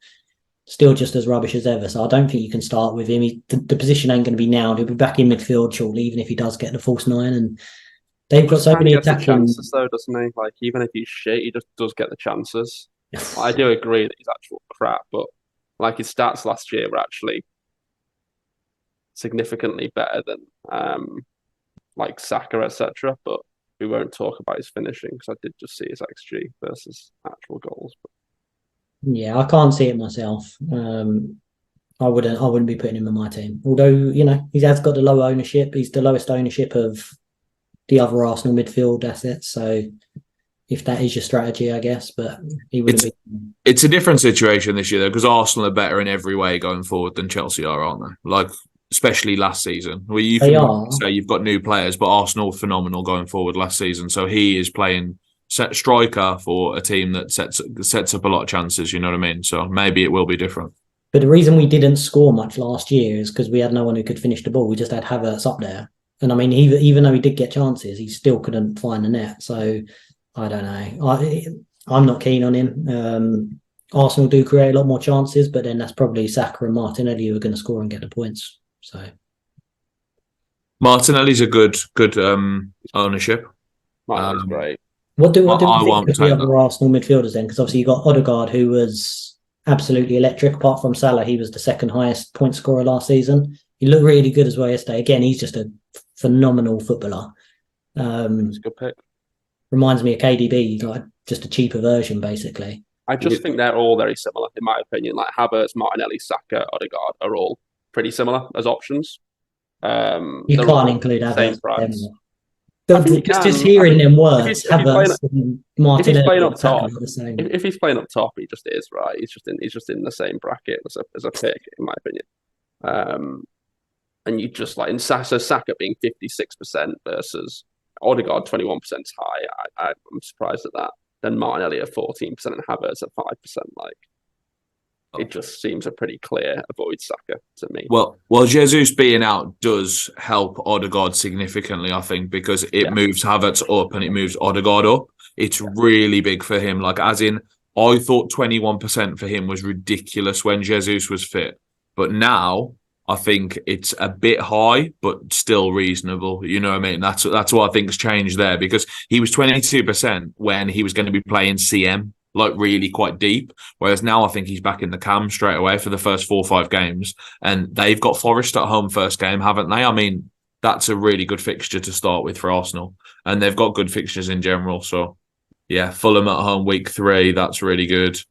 still just as rubbish as ever. So I don't think you can start with him. The position ain't going to be nailed. He'll be back in midfield shortly, even if he does get the false 9. And they've got so many attacking chances, though, doesn't he? Like, even if he's shit, he just does get the chances. I do agree that he's actual crap, but like his stats last year were actually significantly better than like Saka, etc. But we won't talk about his finishing because I did just see his XG versus actual goals. But... yeah, I can't see it myself. I wouldn't be putting him in my team. Although, he has got the low ownership. He's the lowest ownership of the other Arsenal midfield assets. So if that is your strategy, I guess, but he wouldn't be. It's a different situation this year, though, because Arsenal are better in every way going forward than Chelsea are, aren't they? Like, especially last season. Well, you can say you've got new players, but Arsenal were phenomenal going forward last season. So he is playing set striker for a team that sets up a lot of chances, you know what I mean? So maybe it will be different. But the reason we didn't score much last year is because we had no one who could finish the ball. We just had Havertz up there. And I mean, even though he did get chances, he still couldn't find the net. So I don't know. I'm not keen on him. Arsenal do create a lot more chances, but then that's probably Saka and Martinelli who are going to score and get the points. So Martinelli's a good ownership. Martinelli's great. What do we think of the other Arsenal midfielders then? Because obviously you got Odegaard, who was absolutely electric. Apart from Salah, he was the second highest point scorer last season. He looked really good as well yesterday. Again, he's just a phenomenal footballer. It's a good pick. Reminds me of KDB, like just a cheaper version, basically. I just think they're all very similar, in my opinion. Like Havertz, Martinelli, Saka, Odegaard are all pretty similar as options. You can't include Havertz. Just hearing them words, Havertz and Martinelli. If he's playing up top, if he's playing up top, he just is, right. He's just in the same bracket as a pick, in my opinion. And you just like in Saka being 56% versus Odegaard 21% high. I'm surprised at that. Then Martinelli at 14% and Havertz at 5%. Like, it just seems a pretty clear avoid Saka to me. Well, Jesus being out does help Odegaard significantly, I think, because it moves Havertz up and it moves Odegaard up. It's really big for him. Like, as in, I thought 21% for him was ridiculous when Jesus was fit. But now I think it's a bit high, but still reasonable. You know what I mean? That's what I think has changed there, because he was 22% when he was going to be playing CM, like really quite deep. Whereas now I think he's back in the cam straight away for the first 4 or 5 games. And they've got Forest at home first game, haven't they? I mean, that's a really good fixture to start with for Arsenal. And they've got good fixtures in general. So, yeah, Fulham at home week 3, that's really good.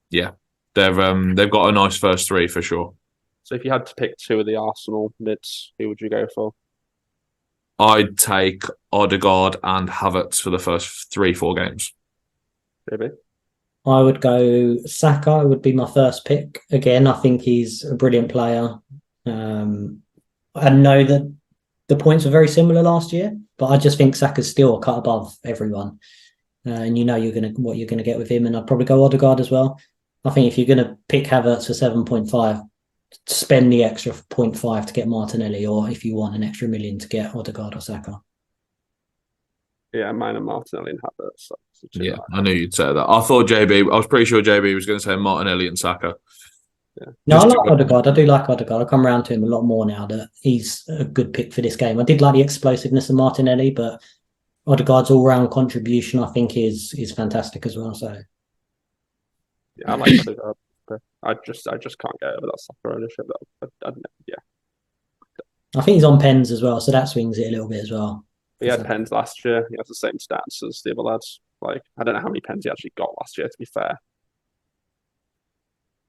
Yeah, they've got a nice first 3 for sure. So if you had to pick 2 of the Arsenal mids, who would you go for? I'd take Odegaard and Havertz for the first 3-4 games. Maybe. I would go Saka. It would be my first pick. Again, I think he's a brilliant player. I know that the points were very similar last year, but I just think Saka's still a cut above everyone. And you know what you're gonna get with him. And I'd probably go Odegaard as well. I think if you're gonna pick Havertz for 7.5, spend the extra 0.5 to get Martinelli, or if you want an extra million to get Odegaard or Saka. Yeah, mine and Martinelli and Havertz. Yeah, I knew you'd say that. I was pretty sure JB was going to say Martinelli and Saka. Yeah. No, I like Odegaard. I do like Odegaard. I come around to him a lot more now that he's a good pick for this game. I did like the explosiveness of Martinelli, but Odegaard's all-round contribution, I think, is fantastic as well. So, yeah, I like Odegaard. But I just can't get over that Saka ownership. I think he's on pens as well, so that swings it a little bit as well. He had pens last year. He has the same stats as the other lads. Like, I don't know how many pens he actually got last year, to be fair.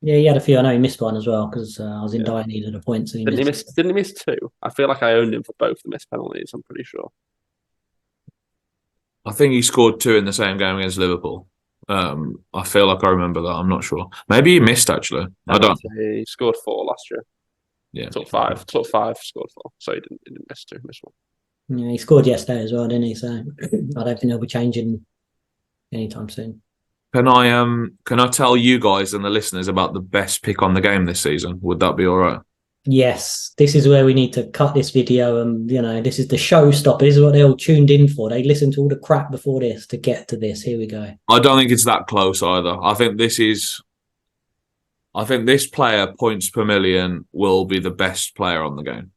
Yeah, he had a few. I know he missed one as well because I was in dire need of the points. So Didn't he miss two? I feel like I owned him for both the missed penalties. I'm pretty sure. I think he scored 2 in the same game against Liverpool. I feel like I remember that. I'm not sure. Maybe he missed actually. I don't. He scored 4 last year. Yeah, took 5, scored 4. So he didn't miss 2. Missed 1. Yeah, he scored yesterday as well, didn't he? So I don't think he'll be changing anytime soon. Can I tell you guys and the listeners about the best pick on the game this season? Would that be all right? Yes, this is where we need to cut this video, and this is the showstopper. This is what they all tuned in for. They listened to all the crap before this to get to this. Here we go. I don't think it's that close either. I think this player points per million will be the best player on the game.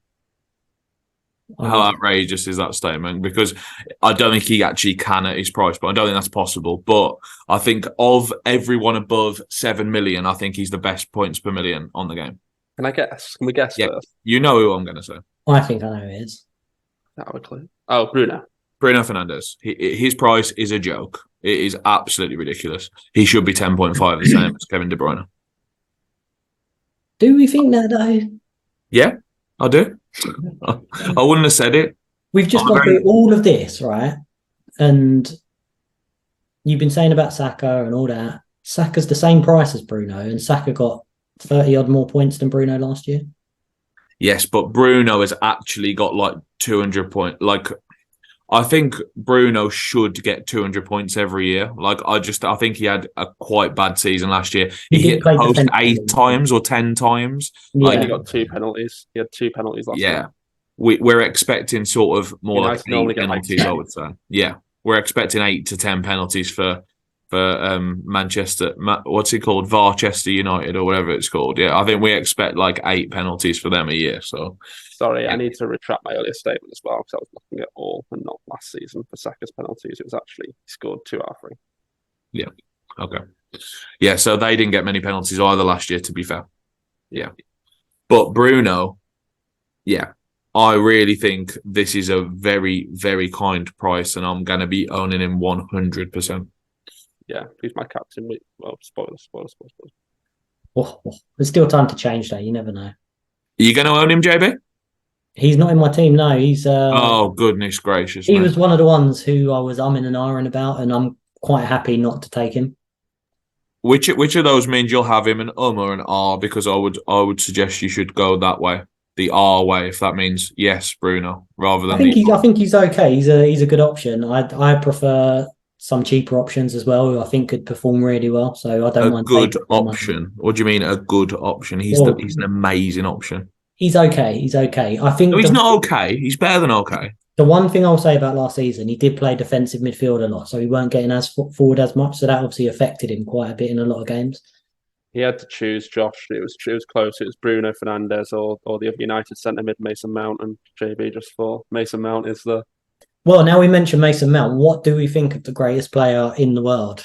How outrageous is that statement? Because I don't think he actually can at his price, but I don't think that's possible. But I think of everyone above 7 million, I think he's the best points per million on the game. Can I guess? Can we guess first? You know who I'm going to say. I think I know who it is. That would clue. Oh, Bruno Fernandes. His price is a joke. It is absolutely ridiculous. He should be 10.5 the same as Kevin De Bruyne. Do we think that though? Yeah, I do. I wouldn't have said it. We've just gone through all of this, right? And you've been saying about Saka and all that. Saka's the same price as Bruno, and Saka got 30 odd more points than Bruno last year. Yes, but Bruno has actually got like 200 points. Like, I think Bruno should get 200 points every year. Like, I think he had a quite bad season last year. He hit the post 8 times or 10 times. Yeah. Like, he got 2 penalties. He had 2 penalties last year. We're expecting sort of more like 8 penalties, like I would say. Yeah, we're expecting 8 to 10 penalties for Manchester. What's it called? Varchester United or whatever it's called. Yeah, I think we expect like 8 penalties for them a year. So, sorry, I need to retract my earlier statement as well because I was looking at all and not last season for Saka's penalties. It was actually he scored 2 out of 3. Yeah. Okay. Yeah. So they didn't get many penalties either last year. To be fair. Yeah. But Bruno, yeah. I really think this is a very, very kind price, and I'm going to be owning him 100%. Yeah, he's my captain. Well, spoilers. There's still time to change, though. You never know. Are you going to own him, JB? He's not in my team, no. He's. Oh, goodness gracious. He was one of the ones who I was umming and ahhing about, and I'm quite happy not to take him. Which of those means you'll have him an or an R? Because I would suggest you should go that way. The R way, if that means yes, Bruno, rather than I think he's okay. He's a good option. I prefer some cheaper options as well, who I think could perform really well. So I don't mind. A good option. What do you mean a good option? He's an amazing option. He's okay. I think he's not okay. He's better than okay. The one thing I'll say about last season, he did play defensive midfield a lot, so he weren't getting as forward as much. So that obviously affected him quite a bit in a lot of games. He had to choose, Josh. It was close. It was Bruno Fernandes or the other United centre mid Mason Mount, and JB just thought Mason Mount is the. Well, now we mentioned Mason Mount. What do we think of the greatest player in the world?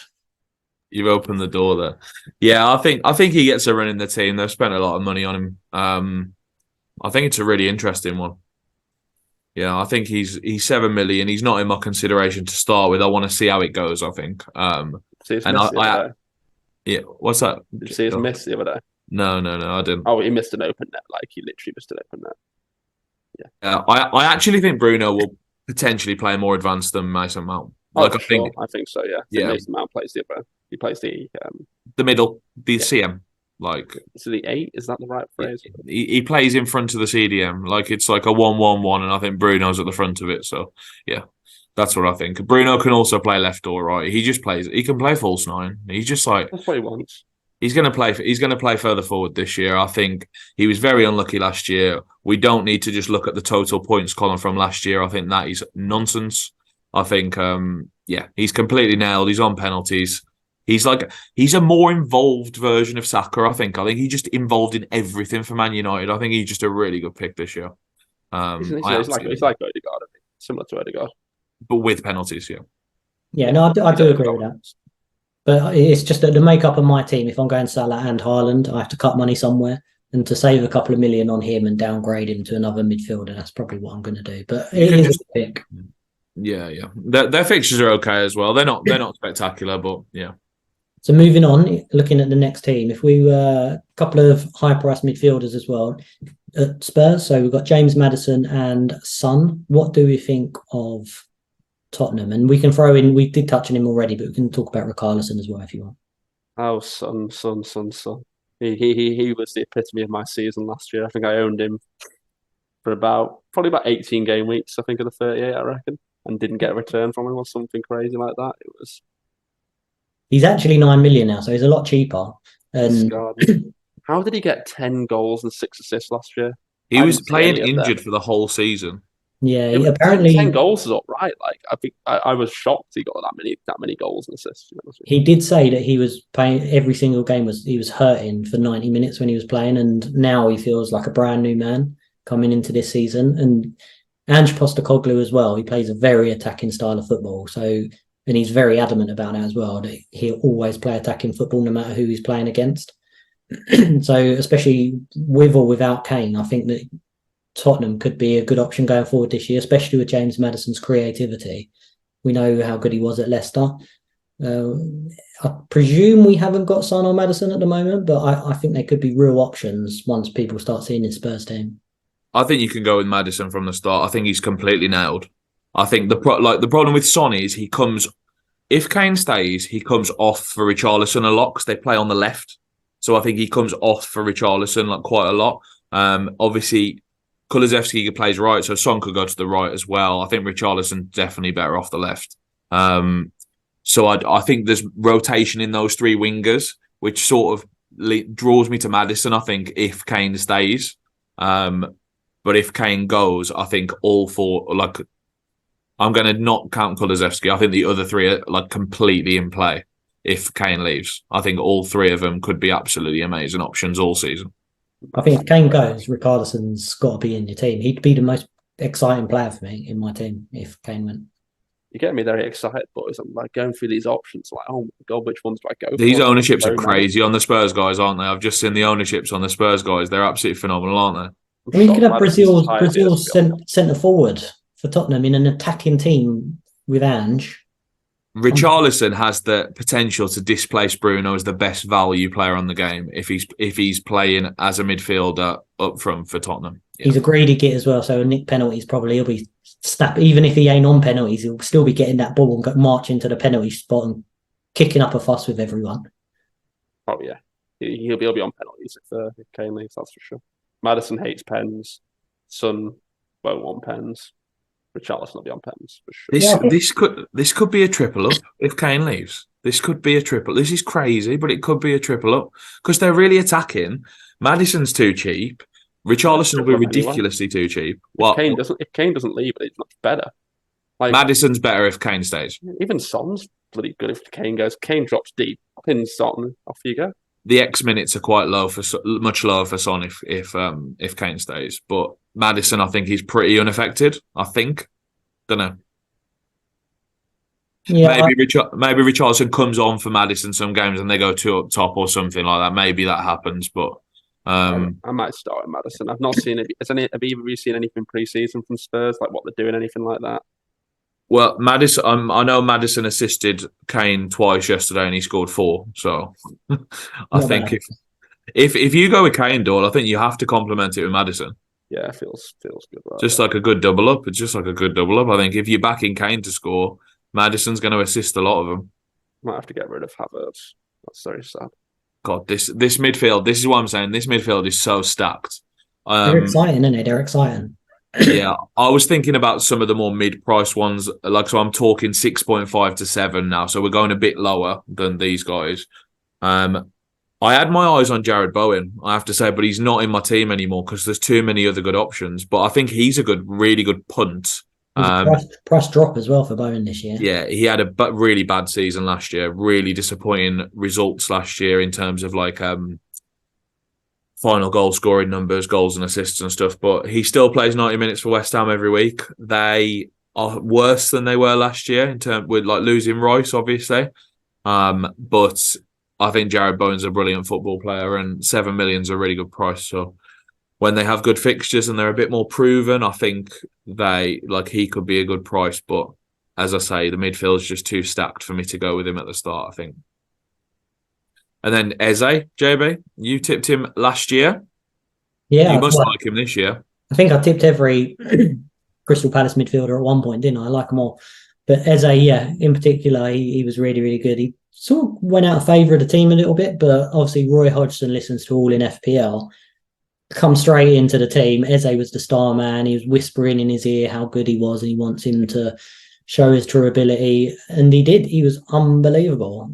You've opened the door there. Yeah, I think he gets a run in the team. They've spent a lot of money on him. I think it's a really interesting one. Yeah, I think he's 7 million. He's not in my consideration to start with. I want to see how it goes. I think. Yeah, what's that? Did you see his miss the other day? No, I didn't. Oh, he missed an open net. Like, he literally missed an open net. Yeah. I actually think Bruno will potentially play more advanced than Mason Mount. Like, I think so, yeah. I think Mason Mount plays the other. He plays the middle, the CM. Like, so the 8, is that the right phrase? He plays in front of the CDM. Like, it's like a 1-1-1, and I think Bruno's at the front of it. So, yeah. That's what I think. Bruno can also play left or right. He can play false 9. He's just like... That's what he wants. He's going to play. He's going to play further forward this year. I think he was very unlucky last year. We don't need to just look at the total points column from last year. I think that is nonsense. I think, he's completely nailed. He's on penalties. He's a more involved version of Saka. I think he's just involved in everything for Man United. I think he's just a really good pick this year. He's like Odegaard, I think, similar to Odegaard, but with penalties. Yeah, no, I do agree with that. But it's just that the makeup of my team, if I'm going Salah and Haaland, I have to cut money somewhere. And to save a couple of million on him and downgrade him to another midfielder, that's probably what I'm going to do. But it is a pick. Yeah. Their fixtures are okay as well. They're not spectacular, but yeah. So moving on, looking at the next team, if we were a couple of high-priced midfielders as well at Spurs. So we've got James Maddison and Son. What do we think of Tottenham? And we can throw in, we did touch on him already, but we can talk about Richarlison as well if you want. Oh, Son. He was the epitome of my season last year. I think I owned him for probably about 18 game weeks, I think, of the 38, I reckon, and didn't get a return from him or something crazy like that. He's actually 9 million now, so he's a lot cheaper. And how did he get 10 goals and 6 assists last year? He was playing injured for the whole season. Yeah, apparently 10 goals is all right. Like, I think I was shocked he got that many goals and assists. He did say that he was playing every single game. He was hurting for 90 minutes when he was playing, and now he feels like a brand new man coming into this season. And Ange Postecoglou as well. He plays a very attacking style of football. And he's very adamant about that as well. That he'll always play attacking football no matter who he's playing against. So especially with or without Kane, I think that Tottenham could be a good option going forward this year, especially with James Maddison's creativity. We know how good he was at Leicester. I presume we haven't got Son or Maddison at the moment, but I think they could be real options once people start seeing his Spurs team. I think you can go with Maddison from the start. I think he's completely nailed. I think the problem with Son is if Kane stays, he comes off for Richarlison a lot because they play on the left. So I think he comes off for Richarlison quite a lot. Obviously, Kulusevski plays right, so Son could go to the right as well. I think Richarlison definitely better off the left. So I think there's rotation in those three wingers, which sort of draws me to Maddison, I think, if Kane stays. But if Kane goes, I think all four, I'm going to not count Kulusevski. I think the other three are completely in play if Kane leaves. I think all three of them could be absolutely amazing options all season. I think if Kane goes, Richarlison's got to be in your team. He'd be the most exciting player for me in my team if Kane went. You get me very excited, boys. I'm going through these options, oh my God, which ones do I go for? These ownerships are crazy on the Spurs guys, aren't they? I've just seen the ownerships on the Spurs guys. They're absolutely phenomenal, aren't they? I mean, you could have Brazil's centre forward for Tottenham in an attacking team with Ange. Richarlison has the potential to displace Bruno as the best value player on the game if he's playing as a midfielder up front for Tottenham. Yeah. He's a greedy git as well, so nick penalties he'll be snap. Even if he ain't on penalties, he'll still be getting that ball and march into the penalty spot and kicking up a fuss with everyone. Oh yeah, he'll be on penalties if Kane leaves, that's for sure. Maddison hates pens. Son won't want pens. Richarlison will be on pens for sure. This could be a triple up if Kane leaves. This could be a triple. This is crazy, but it could be a triple up because they're really attacking. Maddison's too cheap. Richarlison will be ridiculously too cheap. If Kane doesn't leave, it's much better. Maddison's better if Kane stays. Even Son's bloody good if Kane goes. Kane drops deep, pins Son, off you go. The X minutes are quite low much lower for Son if Kane stays. But Maddison, I think he's pretty unaffected. Don't know. Yeah, maybe Richarlison comes on for Maddison some games and they go two up top or something like that. Maybe that happens, but I might start with Maddison. I've not seen it. Have either of you seen anything pre-season from Spurs, like what they're doing, anything like that? Well, Maddison, I know Maddison assisted Kane twice yesterday and he scored 4. So I think if you go with Kane, Doyle, I think you have to complement it with Maddison. Yeah, it feels good. Right just like a good double up. It's just like a good double up. I think if you're backing Kane to score, Maddison's going to assist a lot of them. Might have to get rid of Havertz. That's very sad. God, this midfield, this is what I'm saying. This midfield is so stacked. They're exciting, isn't it? They're exciting. Yeah, I was thinking about some of the more mid-price ones. So I'm talking 6.5 to 7 now. So we're going a bit lower than these guys. I had my eyes on Jared Bowen, I have to say, but he's not in my team anymore because there's too many other good options. But I think he's a really good punt. There's a price drop as well for Bowen this year. Yeah, he had a really bad season last year. Really disappointing results last year in terms of like final goal scoring numbers, goals and assists and stuff. But he still plays 90 minutes for West Ham every week. They are worse than they were last year in terms with like losing Royce, obviously. But I think Jared Bowen's a brilliant football player, and 7 million is a really good price. So when they have good fixtures and they're a bit more proven, I think he could be a good price. But as I say, the midfield's just too stacked for me to go with him at the start, I think. And then Eze, JB, you tipped him last year. Yeah. You must like him this year. I think I tipped every Crystal Palace midfielder at one point, didn't I? I like them all. But Eze, yeah, in particular, he was really, really good. He sort of went out of favour of the team a little bit, but obviously Roy Hodgson listens to All in FPL. Come straight into the team. Eze was the star man. He was whispering in his ear how good he was, and he wants him to show his true ability. And he did. He was unbelievable.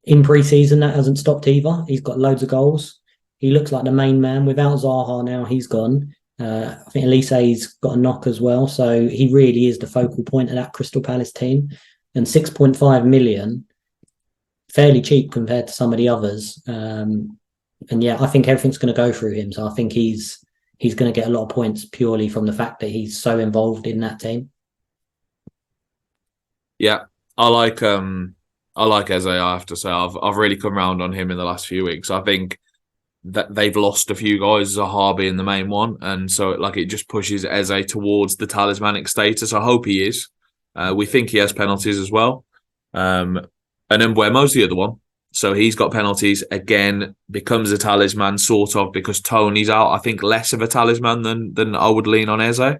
In pre-season, that hasn't stopped either. He's got loads of goals. He looks like the main man. Without Zaha now, he's gone. I think Elise's got a knock as well. So he really is the focal point of that Crystal Palace team. And 6.5 million, fairly cheap compared to some of the others. And yeah, I think everything's going to go through him. So I think he's going to get a lot of points purely from the fact that he's so involved in that team. Yeah, I like Eze, I have to say. I've really come round on him in the last few weeks. I think that they've lost a few guys, Zaha being the main one, and so it just pushes Eze towards the talismanic status. I hope he is. We think he has penalties as well. And then Buemo's the other one. So he's got penalties, again, becomes a talisman, sort of, because Tony's out. I think less of a talisman than I would lean on Eze.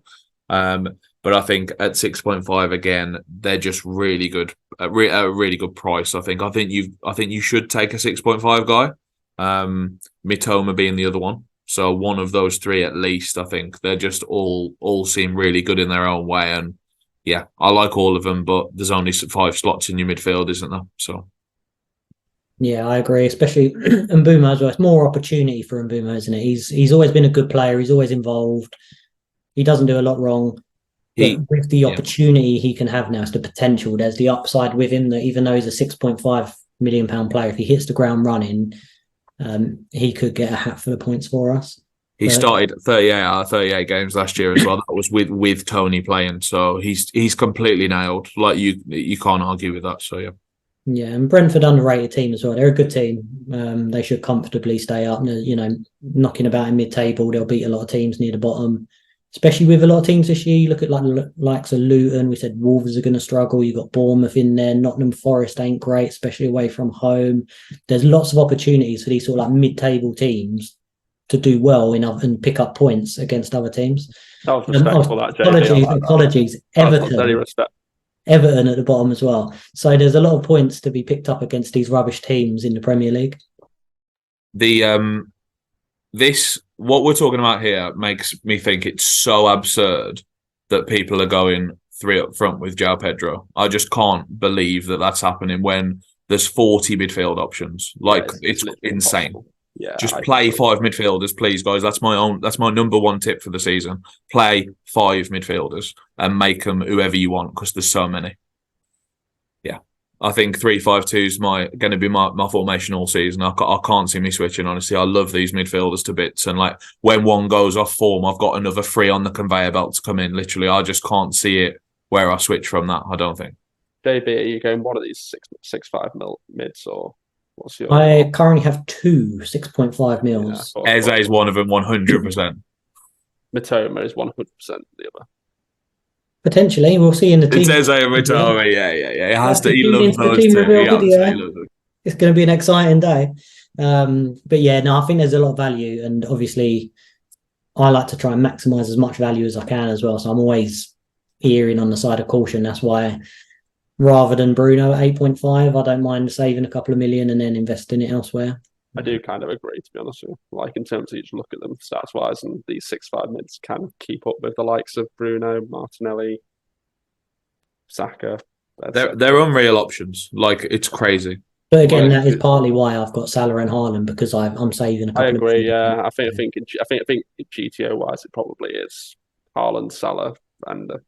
But I think at 6.5 again, they're just really good, a really good price. I think you should take a 6.5 guy. Mitoma being the other one. So one of those three at least. I think they're just all seem really good in their own way. And yeah, I like all of them, but there's only 5 slots in your midfield, isn't there? So yeah, I agree. Especially Mbeumo as well. It's more opportunity for Mbeumo, isn't it? He's always been a good player. He's always involved. He doesn't do a lot wrong. But with the opportunity he can have now, it's the potential. There's the upside with him that even though he's a £6.5 million player, if he hits the ground running, he could get a hat for the points for us. He started 38 out of 38 games last year as well. That was with Tony playing, so he's completely nailed. Like you can't argue with that. So yeah. Yeah, and Brentford underrated team as well. They're a good team. They should comfortably stay up. You know, knocking about in mid-table, they'll beat a lot of teams near the bottom. Especially with a lot of teams this year, you look at likes of Luton. We said Wolves are going to struggle. You've got Bournemouth in there. Nottingham Forest ain't great, especially away from home. There's lots of opportunities for these sort of like mid-table teams to do well and pick up points against other teams. That was respectful, that JB. Apologies. Everton at the bottom as well. So there's a lot of points to be picked up against these rubbish teams in the Premier League. What we're talking about here makes me think it's so absurd that people are going 3 up front with João Pedro. I just can't believe that that's happening when there's 40 midfield options. It's insane. Yeah, just play 5 midfielders, please, guys. That's my number one tip for the season. Play 5 midfielders and make them whoever you want because there's so many. Yeah. I think 3-5-2 is going to be my formation all season. I can't see me switching, honestly. I love these midfielders to bits. And when one goes off form, I've got another 3 on the conveyor belt to come in. Literally, I just can't see it where I switch from that, I don't think. JB, are you going one of these 6.5 mil mids or what's your... I currently have 2 6.5 mils. Yeah, Eze is one of them, 100%. Mitoma is 100% the other. Potentially, we'll see in the team. It says Mitoma, yeah. It has to. He loves those two. Video. It's going to be an exciting day. But yeah, no, I think there's a lot of value, and obviously, I like to try and maximise as much value as I can as well. So I'm always erring on the side of caution. That's why, rather than Bruno at 8.5, I don't mind saving a couple of million and then investing it elsewhere. I do kind of agree, to be honest with you. In terms of you just look at them stats wise, and these 6.5 mids can keep up with the likes of Bruno, Martinelli, Saka. They're unreal options. It's crazy. But again, that is partly why I've got Salah and Haaland, because I'm saving a couple. I agree. Yeah, I think GTO wise, it probably is Haaland, Salah, and the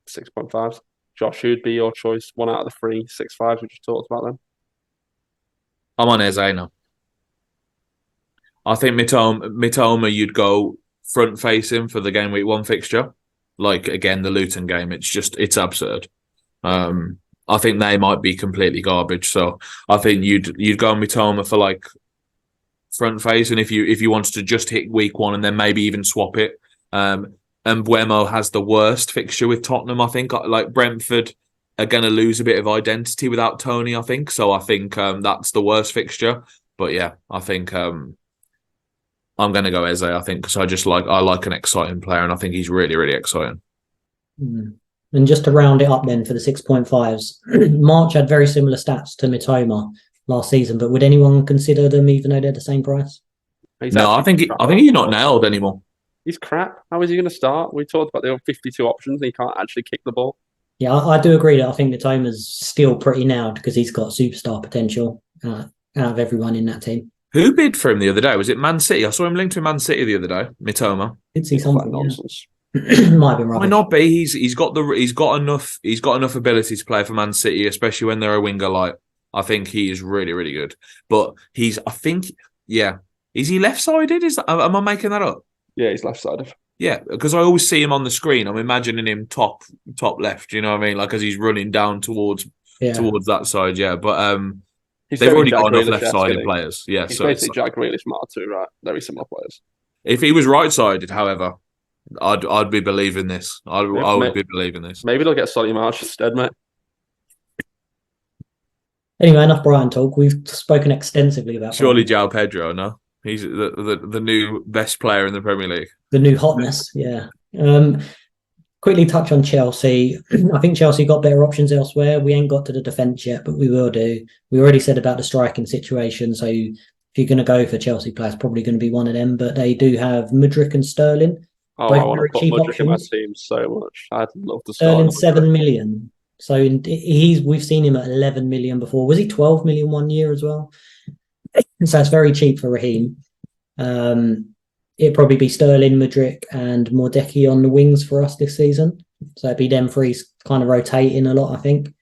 6.5s. Josh, who'd be your choice? One out of the 3 6.5s we just talked about then. I'm on Eze now. I think Mitoma, you'd go front facing for the game week 1 fixture. Like again, the Luton game, it's absurd. I think they might be completely garbage. So I think you'd go on Mitoma for like front face, and if you wanted to just hit week 1 and then maybe even swap it. And Buemo has the worst fixture with Tottenham. I think like Brentford are going to lose a bit of identity without Tony. I think so. I think that's the worst fixture. But yeah, I think I'm going to go Eze. I think because I like an exciting player, and I think he's really really exciting. And just to round it up then for the 6.5s, March had very similar stats to Mitoma last season, but would anyone consider them even though they're the same price? No, I think he's not nailed anymore. He's crap. How is he going to start? We talked about the 52 options and he can't actually kick the ball. Yeah, I do agree that I think Mitoma's still pretty nailed because he's got superstar potential out of everyone in that team. Who bid for him the other day? Was it Man City? I saw him linked to Man City the other day. Mitoma. Did see something nonsense. Might have been rubbish. Why not be? He's got enough ability to play for Man City, especially when they're a winger. Like I think he is really really good. But is he left sided? Am I making that up? Yeah, he's left sided. Yeah, because I always see him on the screen. I'm imagining him top left. You know what I mean? Like as he's running down towards that side. Yeah, but they've already got enough left-sided players. Yeah, he's basically Jack Grealish, Martu, right? Very similar players. If he was right-sided, however, I'd be believing this. I would be believing this. Maybe they'll get Solly March instead, mate. Anyway, enough Brighton talk. We've spoken extensively about. Surely João Pedro, no? He's the new best player in the Premier League. The new hotness, yeah. Quickly touch on Chelsea. I think Chelsea got better options elsewhere. We ain't got to the defence yet, but we will do. We already said about the striking situation. So if you're going to go for Chelsea players, probably going to be one of them. But they do have Mudryk and Sterling. Oh, I want to put Mudryk in my team so much. I'd love to start. Sterling 7 million. So we've seen him at 11 million before. Was he 12 million 1 year as well? So it's very cheap for Raheem. It'd probably be Sterling, Mudryk, and Mordecki on the wings for us this season. So it'd be them three kind of rotating a lot, I think.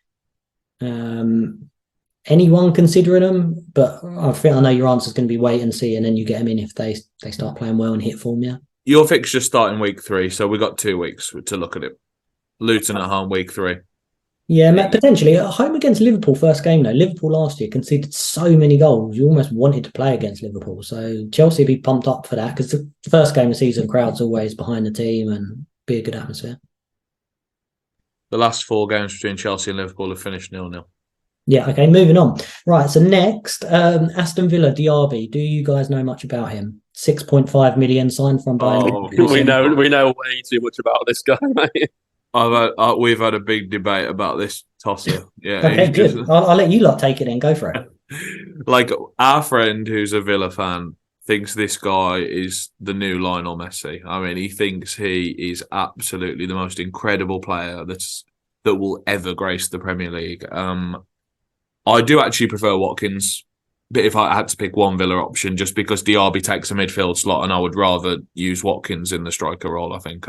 Anyone considering them? But I know your answer's going to be wait and see, and then you get them in if they start playing well and hit form, yeah? Your fixture's starting week 3, so we've got 2 weeks to look at it. Luton at home, week 3. Yeah, potentially. At home against Liverpool, first game though. Liverpool last year conceded so many goals. You almost wanted to play against Liverpool. So Chelsea be pumped up for that because the first game of the season, crowd's always behind the team and be a good atmosphere. The last 4 games between Chelsea and Liverpool have finished 0-0. Yeah, okay, moving on. Right, so next, Aston Villa, Diaby. Do you guys know much about him? 6.5 million signed from Bayern. We know way too much about this guy, mate. We've had a big debate about this tosser. Yeah. Okay, good. I'll let you lot take it then. Go for it. Like our friend who's a Villa fan thinks this guy is the new Lionel Messi. I mean, he thinks he is absolutely the most incredible player that will ever grace the Premier League. I do actually prefer Watkins, but if I had to pick one Villa option, just because Diaby takes a midfield slot, and I would rather use Watkins in the striker role, I think.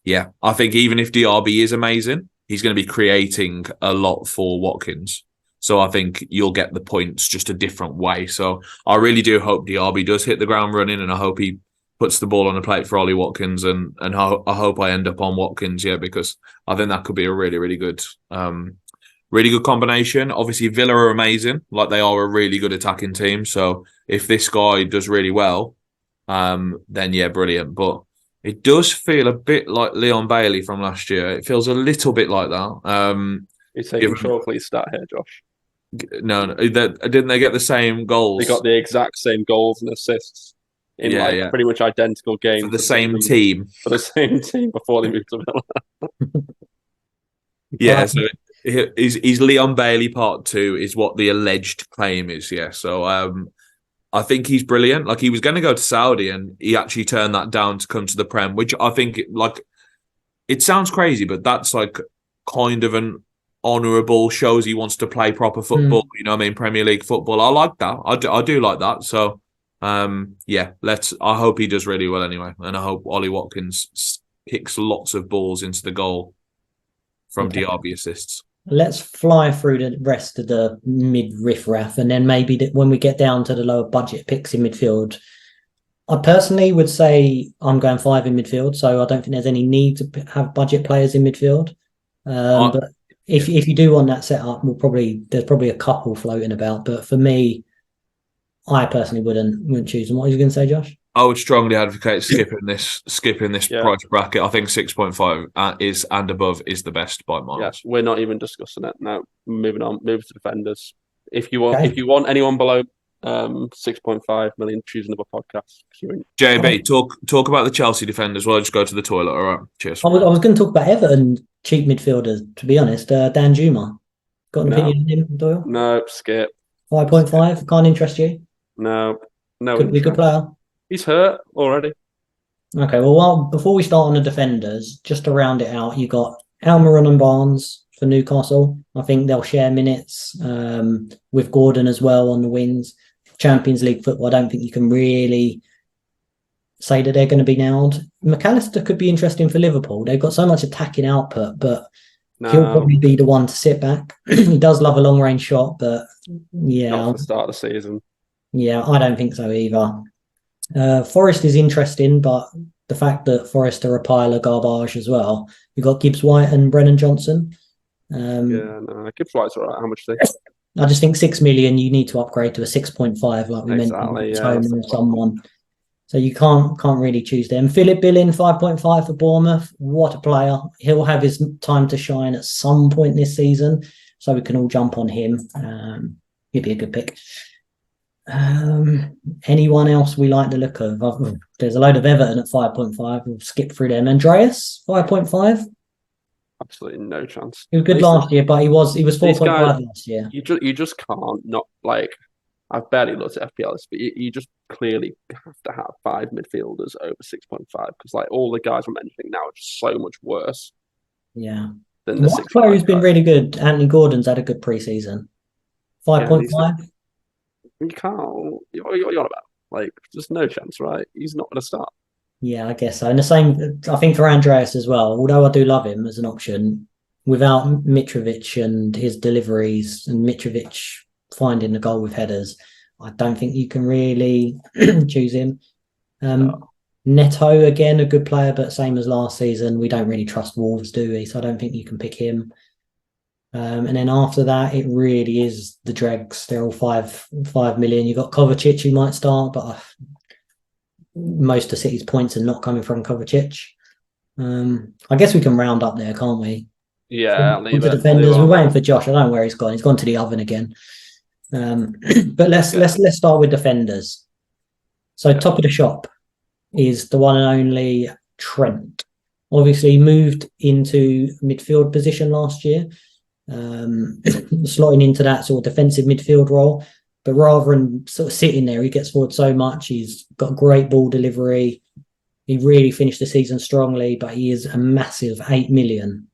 Yeah, I think even if Diaby is amazing, he's going to be creating a lot for Watkins. So I think you'll get the points just a different way. So I really do hope Diaby does hit the ground running, and I hope he puts the ball on the plate for Ollie Watkins, and I hope I end up on Watkins, yeah, because I think that could be a really, really good combination. Obviously, Villa are amazing. Like, they are a really good attacking team. So if this guy does really well, then yeah, brilliant. But it does feel a bit like Leon Bailey from last year. It feels a little bit like that. You're taking Shawflee's stat here, Josh. No, didn't they get the same goals? They got the exact same goals and assists in pretty much identical games. For the same team. For the same team before they moved to Villa. Yeah, so he's Leon Bailey part 2 is what the alleged claim is, yeah. So I think he's brilliant. Like, he was going to go to Saudi and he actually turned that down to come to the Prem, which I think, like, it sounds crazy, but that's like kind of an honourable, shows he wants to play proper football. You know what I mean? Premier League football. I like that. I do like that. So, yeah, I hope he does really well anyway. And I hope Ollie Watkins kicks lots of balls into the goal from Diaby assists. Let's fly through the rest of the mid riff-raff, and then maybe when we get down to the lower budget picks in midfield, I personally would say I'm going 5 in midfield, so I don't think there's any need to have budget players in midfield. But if you do want that setup, there's probably a couple floating about. But for me, I personally wouldn't choose them. What are you going to say, Josh? I would strongly advocate skipping this price bracket. I think 6.5 is and above is the best by miles. Yes, we're not even discussing it now. Moving on, move to defenders. If you want anyone below 6.5 million, choose another podcast. JB, talk about the Chelsea defenders. Well, I just go to the toilet. All right, cheers. I was going to talk about Everton cheap midfielders. To be honest, Dan Juma. Got an opinion on him, Doyle? No, skip. 5.5 can't interest you. No. Could be a good player. He's hurt already. Okay, well, before we start on the defenders, just to round it out, you got Almiron and Barnes for Newcastle. I think they'll share minutes with Gordon as well on the wings. Champions League football, I don't think you can really say that they're going to be nailed. McAllister could be interesting for Liverpool. They've got so much attacking output, but he'll probably be the one to sit back. He does love a long-range shot, but yeah. Not for the start of the season. Yeah, I don't think so either. Forest is interesting, but the fact that Forest are a pile of garbage as well. You've got Gibbs White and Brennan Johnson. Gibbs White's all right. How much do they? I just think 6 million, you need to upgrade to a 6.5, like we mentioned, with someone. So you can't really choose them. Philip Billing, 5.5 for Bournemouth. What a player. He'll have his time to shine at some point this season, so we can all jump on him. He'd be a good pick. Anyone else we like the look of? There's a load of Everton at 5.5. We'll skip through them. Andreas, 5.5. Absolutely no chance. He was good last year, but he was 4.5 last year. You just can't not like. I've barely looked at FPLs, but you just clearly have to have 5 midfielders over 6.5 because like all the guys I'm mentioning now are just so much worse. Yeah. Than the one player who's been really good, Anthony Gordon's had a good preseason. 5.5. You can't. What are you on about? Like, just no chance, right? He's not going to start. Yeah, I guess so. And the same, I think, for Andreas as well. Although I do love him as an option, without Mitrovic and his deliveries and Mitrovic finding the goal with headers, I don't think you can really choose him. Neto, again, a good player, but same as last season. We don't really trust Wolves, do we? So I don't think you can pick him. And then after that, it really is the dregs. They're all 5 million. You've got Kovacic who might start, but most of City's points are not coming from Kovacic. I guess we can round up there, can't we? Yeah, leave it. Defenders. We're waiting for Josh. I don't know where he's gone. He's gone to the oven again. But let's start with defenders. So top of the shop is the one and only Trent. Obviously, he moved into midfield position last year. Slotting into that sort of defensive midfield role, but rather than sort of sitting there, he gets forward so much. He's got great ball delivery. He really finished the season strongly, but he is a massive 8 million.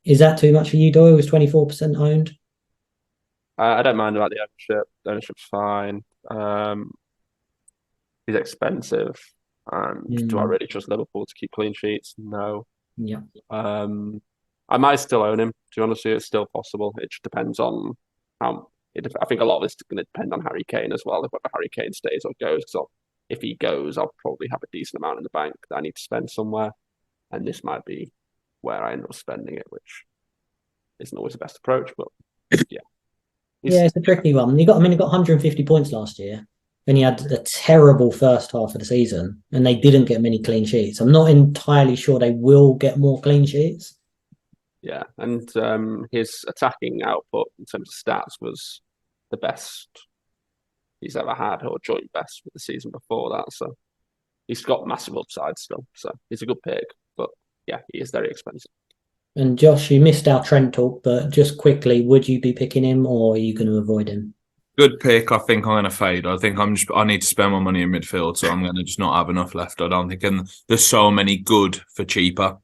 Is that too much for you, Doyle? Was 24% owned? I don't mind about the ownership. The ownership's fine. He's expensive. Do I really trust Liverpool to keep clean sheets? No. Yeah. I might still own him. To be honest with you, it's still possible. It just depends on how. I think a lot of it's going to depend on Harry Kane as well. Whether Harry Kane stays or goes. So if he goes, I'll probably have a decent amount in the bank that I need to spend somewhere, and this might be where I end up spending it, which isn't always the best approach. But yeah, it's a tricky one. He got 150 points last year, and he had a terrible first half of the season, and they didn't get many clean sheets. I'm not entirely sure they will get more clean sheets. Yeah, and his attacking output in terms of stats was the best he's ever had, or joint best with the season before that. So he's got massive upside still. So he's a good pick, but yeah, he is very expensive. And Josh, you missed our Trent talk, but just quickly, would you be picking him, or are you going to avoid him? Good pick. I think I'm going to fade. I think I need to spend my money in midfield, so I'm going to just not have enough left. I don't think, and there's so many good for cheaper.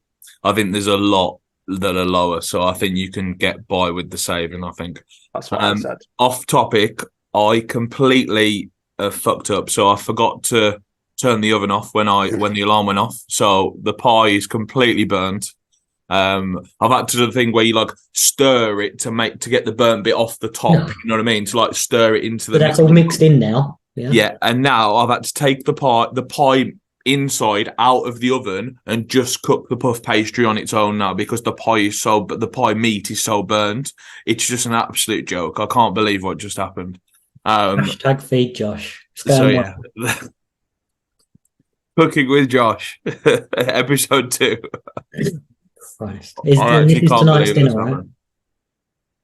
I think there's a lot that are lower. So I think you can get by with the saving, I think. That's what I said. Off topic, I completely fucked up. So I forgot to turn the oven off when the alarm went off. So the pie is completely burnt. I've had to do the thing where you like stir it to get the burnt bit off the top. No. You know what I mean? To like stir it into the. But that's all mixed in now. Yeah, and now I've had to take the pie inside out of the oven and just cook the puff pastry on its own now because the pie meat is so burnt. It's just an absolute joke. I can't believe what just happened. Hashtag feed Josh. Cooking with Josh, episode 2. Christ. This is tonight's dinner, right?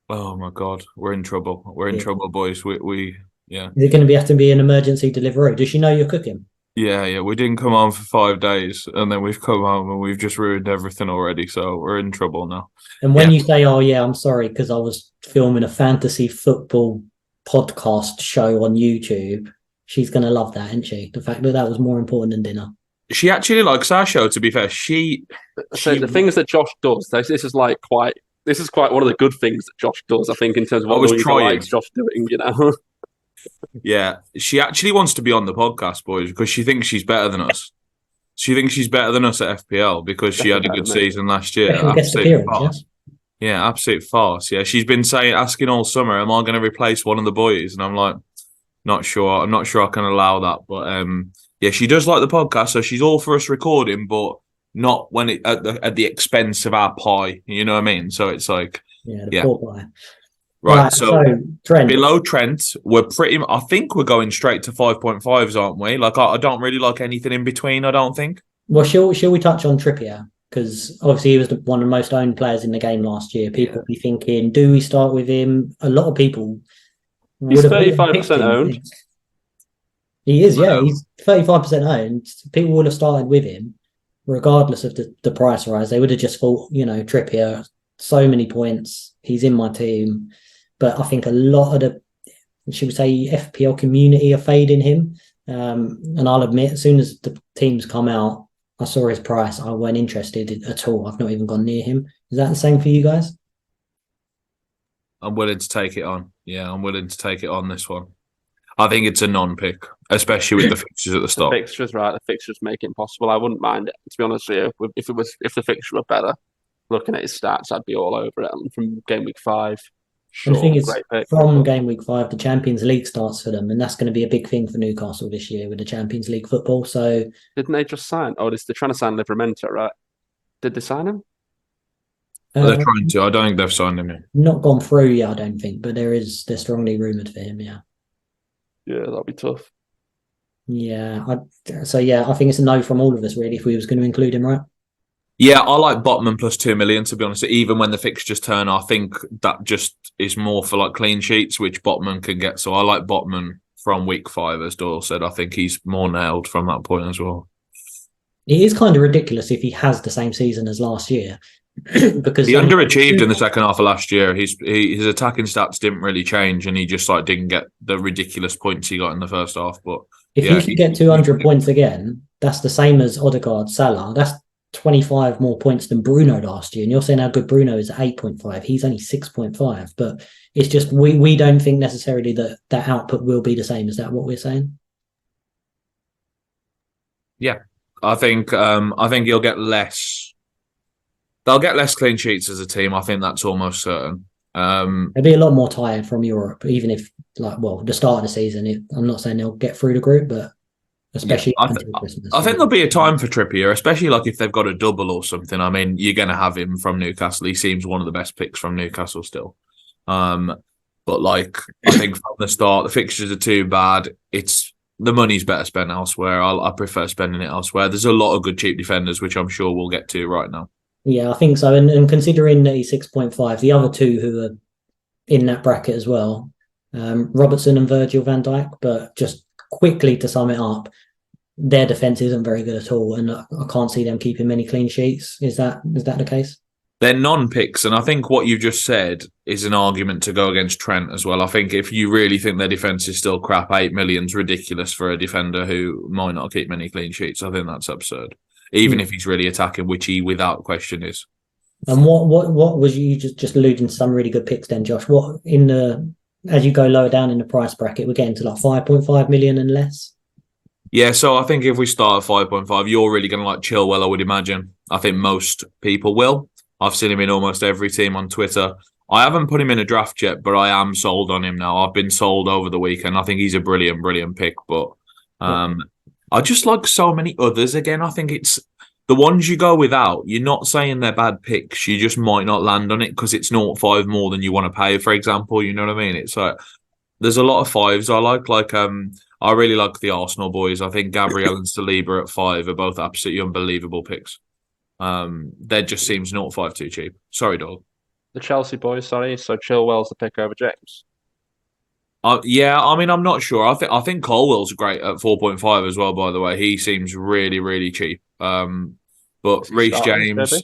Oh my god, we're in trouble. We're in trouble, boys. We yeah. Is it going to have to be an emergency delivery? Does she know you're cooking? Yeah. We didn't come home for 5 days, and then we've come home and we've just ruined everything already. So we're in trouble now. And when you say, "Oh yeah, I'm sorry," because I was filming a fantasy football podcast show on YouTube, she's going to love that, isn't she? The fact that was more important than dinner. She actually likes our show. To be fair, the things that Josh does. This is quite one of the good things that Josh does. I think in terms of what he likes Josh doing. You know. Yeah, she actually wants to be on the podcast, boys, because she thinks she's better than us. She thinks she's better than us at FPL because she had a good season last year. Absolute farce. Yeah, absolute farce. Yeah, she's been asking all summer, "Am I going to replace one of the boys?" And I'm like, not sure. I'm not sure I can allow that. But yeah, she does like the podcast, so she's all for us recording, but not when it at the expense of our pie. You know what I mean? So it's like, poor pie. Right, so Trent. Below Trent, I think we're going straight to 5.5s, aren't we? Like, I don't really like anything in between, I don't think. Well, shall we touch on Trippier? Because obviously he was one of the most owned players in the game last year. People will be thinking, do we start with him? A lot of people He's 35% owned. He is, yeah. He's 35% owned. People would have started with him, regardless of the price rise. They would have just thought, Trippier, so many points. He's in my team. But I think a lot of the, should we say, FPL community are fading him. And I'll admit, as soon as the teams come out, I saw his price. I weren't interested at all. I've not even gone near him. Is that the same for you guys? I'm willing to take it on. Yeah, I'm willing to take it on this one. I think it's a non-pick, especially with the fixtures at the start. The fixtures, right? The fixtures make it impossible. I wouldn't mind it, to be honest with you. If the fixture were better, looking at his stats, I'd be all over it. And from game week 5. Sure, and the thing is, from game week 5, the Champions League starts for them, and that's going to be a big thing for Newcastle this year with the Champions League football. So, didn't they just sign? Oh, they're trying to sign Livramento, right? Did they sign him? They're trying to. I don't think they've signed him yet. Not gone through yet, I don't think, but they're strongly rumoured for him. Yeah. Yeah, that'll be tough. Yeah. I think it's a no from all of us really if we was going to include him, right? Yeah, I like Botman plus 2 million, to be honest. Even when the fixtures turn, I think that just is more for like clean sheets, which Botman can get. So I like Botman from week 5, as Doyle said. I think he's more nailed from that point as well. It is kind of ridiculous if he has the same season as last year. Because he underachieved in the second half of last year. His attacking stats didn't really change, and he just didn't get the ridiculous points he got in the first half. But if he could get 200 points again, that's the same as Odegaard, Salah. That's 25 more points than Bruno last year. And you're saying how good Bruno is at 8.5. He's only 6.5. But it's just we don't think necessarily that output will be the same. Is that what we're saying? Yeah, I think you'll get less. They'll get less clean sheets as a team. I think that's almost certain. They'll be a lot more tired from Europe, even if the start of the season. I'm not saying they'll get through the group, but especially Christmas. I think there'll be a time for Trippier, especially if they've got a double or something. I mean, you're going to have him from Newcastle. He seems one of the best picks from Newcastle still. But I think from the start, the fixtures are too bad. The money's better spent elsewhere. I prefer spending it elsewhere. There's a lot of good cheap defenders, which I'm sure we'll get to right now. Yeah, I think so. And considering that he's 6.5, the other two who are in that bracket as well, Robertson and Virgil van Dijk, but just quickly to sum it up, their defence isn't very good at all, and I can't see them keeping many clean sheets. Is that the case? They're non-picks, and I think what you've just said is an argument to go against Trent as well. I think if you really think their defence is still crap, 8 million's ridiculous for a defender who might not keep many clean sheets. I think that's absurd. Even if he's really attacking, which he without question is. And what was you just alluding to some really good picks then, Josh? What as you go lower down in the price bracket, we're getting to like 5.5 million and less. Yeah, so I think if we start at 5.5, you're really going to like Chilwell, I would imagine. I think most people will. I've seen him in almost every team on Twitter. I haven't put him in a draft yet, but I am sold on him now. I've been sold over the weekend. I think he's a brilliant, brilliant pick. But I just like so many others again. I think it's the ones you go without. You're not saying they're bad picks. You just might not land on it because it's 0.5 more than you want to pay, for example. You know what I mean? It's like there's a lot of fives I like. I really like the Arsenal boys. I think Gabriel and Saliba at 5 are both absolutely unbelievable picks. That just seems 0.5 too cheap. Sorry, Doyle. The Chelsea boys, sorry. So Chilwell's the pick over James. Yeah, I mean, I'm not sure. I think Colwell's great at 4.5 as well. By the way, he seems really, really cheap. But Reece James, JB?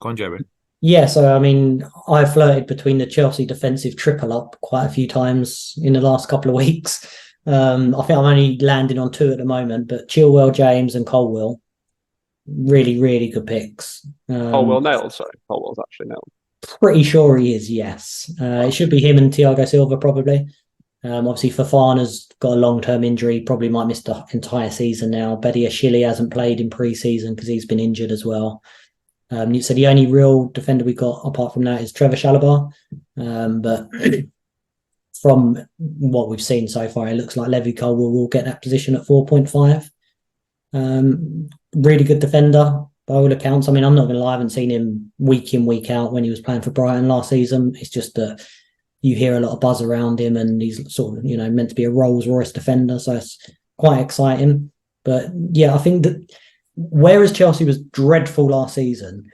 go on, JB. Yeah, so I mean, I flirted between the Chelsea defensive triple up quite a few times in the last couple of weeks. I think I'm only landing on 2 at the moment, but Chilwell, James, and Colwell, really, really good picks. Colwell nailed, sorry. Colwell's actually nailed. Pretty sure he is, yes. It should be him and Thiago Silva probably. Obviously, Fofana's got a long-term injury, probably might miss the entire season now. Badiashile hasn't played in pre-season because he's been injured as well. So the only real defender we got apart from that is Trevor Chalobah. But from what we've seen so far, it looks like Levi Colwill will get that position at 4.5. Really good defender by all accounts. I mean, I'm not going to lie, I haven't seen him week in, week out when he was playing for Brighton last season. It's just that you hear a lot of buzz around him and he's sort of, meant to be a Rolls Royce defender. So it's quite exciting. But yeah, I think that whereas Chelsea was dreadful last season,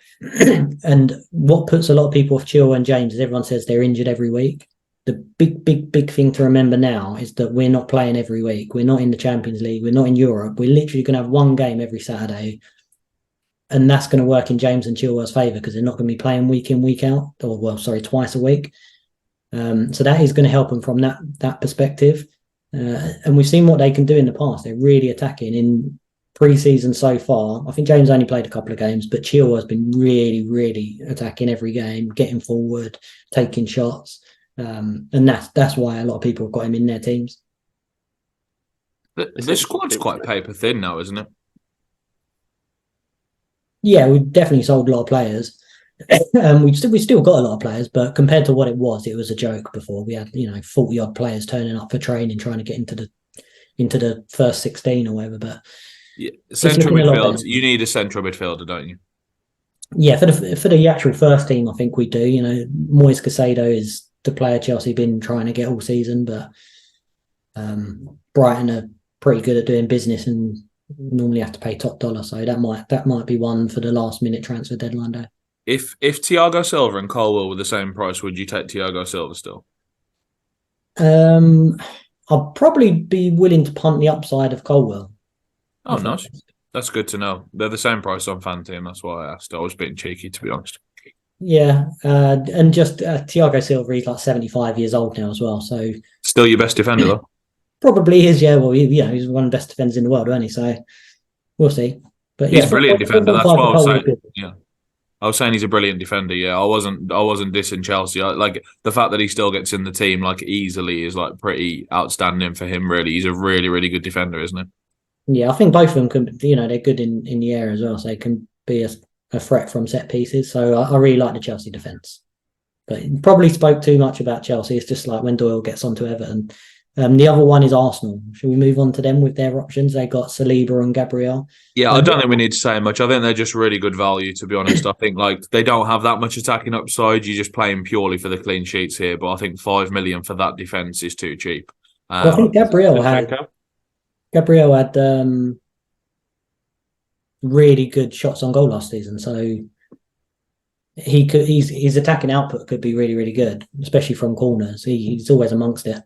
and what puts a lot of people off Chilwell and James is everyone says they're injured every week. The big thing to remember now is that we're not playing every week. We're not in the Champions League. We're not in Europe. We're literally going to have one game every Saturday. And that's going to work in James and Chilwell's favour because they're not going to be playing week in, week out. Twice a week. So that is going to help them from that perspective. And we've seen what they can do in the past. They're really attacking in pre-season so far. I think James only played a couple of games, but Chilwell has been really, really attacking every game, getting forward, taking shots. And that's why a lot of people have got him in their teams. The squad's quite paper thin now, isn't it? Yeah, we've definitely sold a lot of players. We've still got a lot of players, but compared to what it was a joke before. We had 40 odd players turning up for training, trying to get into the first 16 or whatever. But yeah, central midfield, you need a central midfielder, don't you? Yeah, for the actual first team, I think we do. Moise Caicedo is the player Chelsea been trying to get all season, but Brighton are pretty good at doing business and normally have to pay top dollar, so that might be one for the last minute transfer deadline day. If Thiago Silva and Colwell were the same price, would you take Thiago Silva still? I'll probably be willing to punt the upside of Colwell. Oh, nice. That's good to know. They're the same price on Fanteam. That's why I asked. I was being cheeky, to be honest. Yeah, and just Thiago Silva, he's like 75 years old now as well. So still your best defender, though? Probably is, yeah. Well, he's one of the best defenders in the world, isn't he? So we'll see. But he's a brilliant defender. That's what I was saying. Yeah. I was saying he's a brilliant defender. Yeah, I wasn't dissing Chelsea. Like the fact that he still gets in the team like easily is like pretty outstanding for him. Really, he's a really, really good defender, isn't he? Yeah, I think both of them can. They're good in the air as well, so they can be a threat from set pieces. So I really like the Chelsea defence. But probably spoke too much about Chelsea. It's just like when Doyle gets onto Everton. The other one is Arsenal. Should we move on to them with their options? They got Saliba and Gabriel. Yeah, I don't think we need to say much. I think they're just really good value, to be honest. I think they don't have that much attacking upside. You're just playing purely for the clean sheets here. But I think 5 million for that defence is too cheap. I think Gabriel had really good shots on goal last season. So his attacking output could be really, really good, especially from corners. He's always amongst it.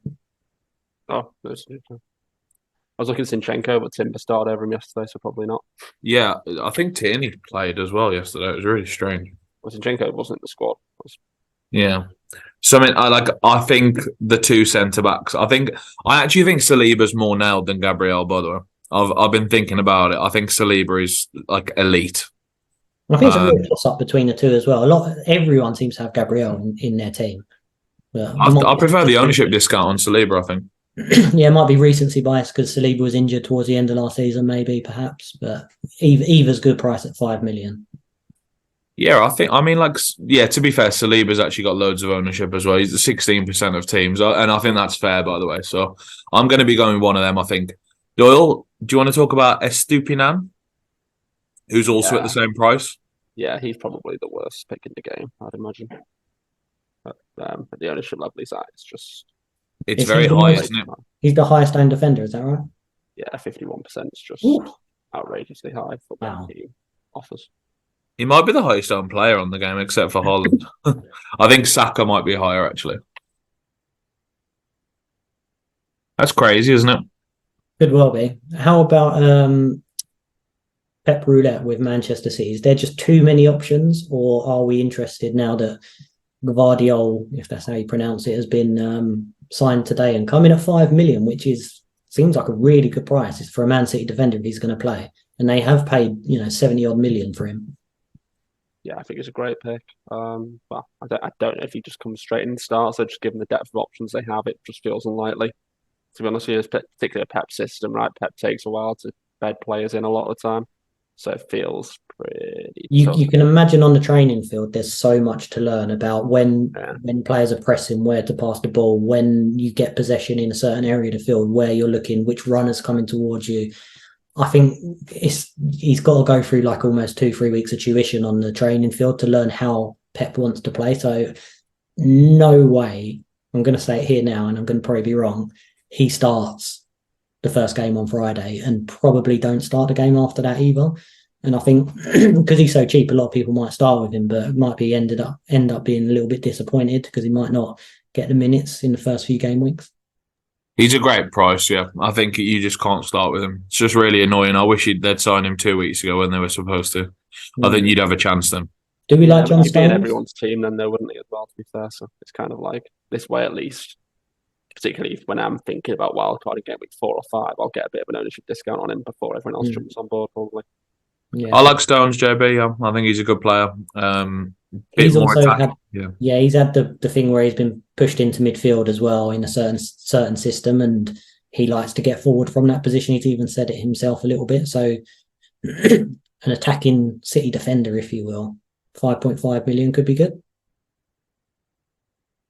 Oh, I was looking at Zinchenko, but Timber started over him yesterday, so probably not. Yeah, I think Tierney played as well yesterday. It was really strange. Well, Zinchenko wasn't in the squad. Yeah. So I think the two centre backs. I actually think Saliba's more nailed than Gabriel. By the way, I've been thinking about it. I think Saliba is like elite. I think it's a real toss-up between the two as well. Everyone seems to have Gabriel in their team. I prefer the ownership discount on Saliba, I think. Yeah, it might be recency bias because Saliba was injured towards the end of last season, maybe, perhaps. But Eva's good price at 5 million. Yeah, to be fair, Saliba's actually got loads of ownership as well. He's at 16% of teams, and I think that's fair, by the way. So I'm going to be going with one of them, I think. Doyle, do you want to talk about Estupinan, who's also at the same price? Yeah, he's probably the worst pick in the game, I'd imagine. But the ownership level he's at, it's very high, isn't it? He's the highest owned defender, is that right? Yeah, 51% is just outrageously high for what he offers. He might be the highest owned player on the game, except for Haaland. I think Saka might be higher, actually. That's crazy, isn't it? Could well be. How about Pep Roulette with Manchester City? Is there just too many options, or are we interested now that Gvardiol, if that's how you pronounce it, has been signed today and coming at 5 million, which seems like a really good price. It's for a Man City defender if he's going to play, and they have paid 70 odd million for him. Yeah, I think it's a great pick. But I don't know if he just comes straight in and starts. So just given the depth of options they have, it just feels unlikely. To be honest, it's particularly a Pep system, right? Pep takes a while to bed players in a lot of the time, so it feels pretty. You can imagine on the training field, there's so much to learn about when players are pressing, where to pass the ball, when you get possession in a certain area of the field, where you're looking, which runner's coming towards you. I think he's got to go through like almost 2-3 weeks of tuition on the training field to learn how Pep wants to play. So no way, I'm going to say it here now, and I'm going to probably be wrong, he starts the first game on Friday and probably don't start the game after that either. And I think because he's so cheap, a lot of people might start with him, but might be end up being a little bit disappointed because he might not get the minutes in the first few game weeks. He's a great price, yeah. I think you just can't start with him. It's just really annoying. I wish they'd signed him 2 weeks ago when they were supposed to. I think you'd have a chance then. Do we like John Stones? He'd be in everyone's team then, though, wouldn't he, as well, to be fair? So it's kind of like this way at least. Particularly when I'm thinking about wildcard in game week 4 or 5, I'll get a bit of an ownership discount on him before everyone else jumps on board, probably. Yeah. I like Stones, JB. I think he's a good player. He's also had, he's had the thing where he's been pushed into midfield as well in a certain system, and he likes to get forward from that position. He's even said it himself a little bit. So an attacking City defender, if you will, 5.5 million could be good.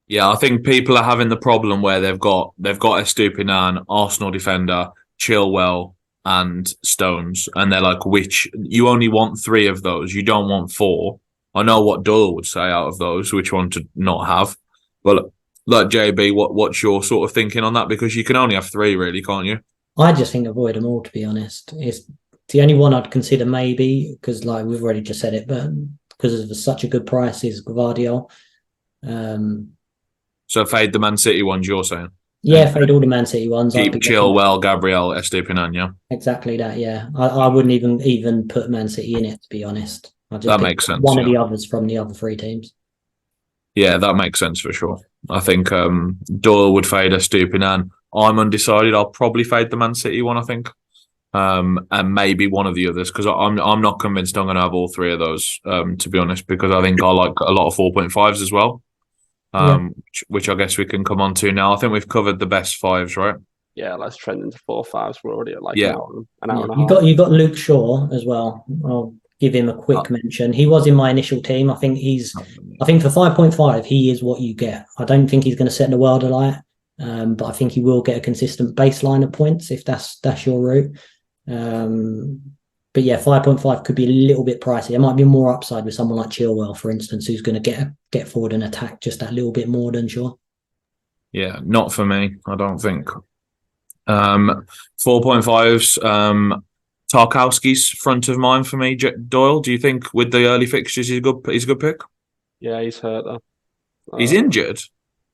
Yeah, I think people are having the problem where they've got Estupinan, Arsenal defender, Chilwell, and Stones, and they're like, which you only want 3 of those, you don't want 4. I know what Doyle would say out of those, which one to not have. But like JB, what's your sort of thinking on that? Because you can only have 3, really, can't you? I just think avoid them all, to be honest. It's the only one I'd consider maybe, because like we've already just said it, but because of such a good price is Gvardiol. So fade the Man City ones, you're saying? Yeah, fade all the Man City ones. Keep Chilwell, Gabriel, Estupinan, yeah? Exactly that, yeah. I wouldn't even put Man City in it, to be honest. That makes sense. One of the others from the other 3 teams. Yeah, that makes sense for sure. I think Doyle would fade Estupinan. I'm undecided. I'll probably fade the Man City one, I think. And maybe one of the others, because I'm not convinced I'm going to have all 3 of those, to be honest, because I think I like a lot of 4.5s as well. Which I guess we can come on to now. I think we've covered the best 5s, right? Yeah, let's trend into 4.5s. We're already at like an hour and a half. You got Luke Shaw as well. I'll give him a quick mention. He was in my initial team. I think for 5.5, he is what you get. I don't think he's going to set the world alight, but I think he will get a consistent baseline of points if that's your route. But yeah, 5.5 could be a little bit pricey. There might be more upside with someone like Chilwell, for instance, who's going to get forward and attack just that little bit more than Shaw. Yeah, not for me, I don't think. 4.5s, Tarkowski's front of mind for me. Doyle, do you think with the early fixtures he's a good pick? Yeah, he's hurt though. He's injured?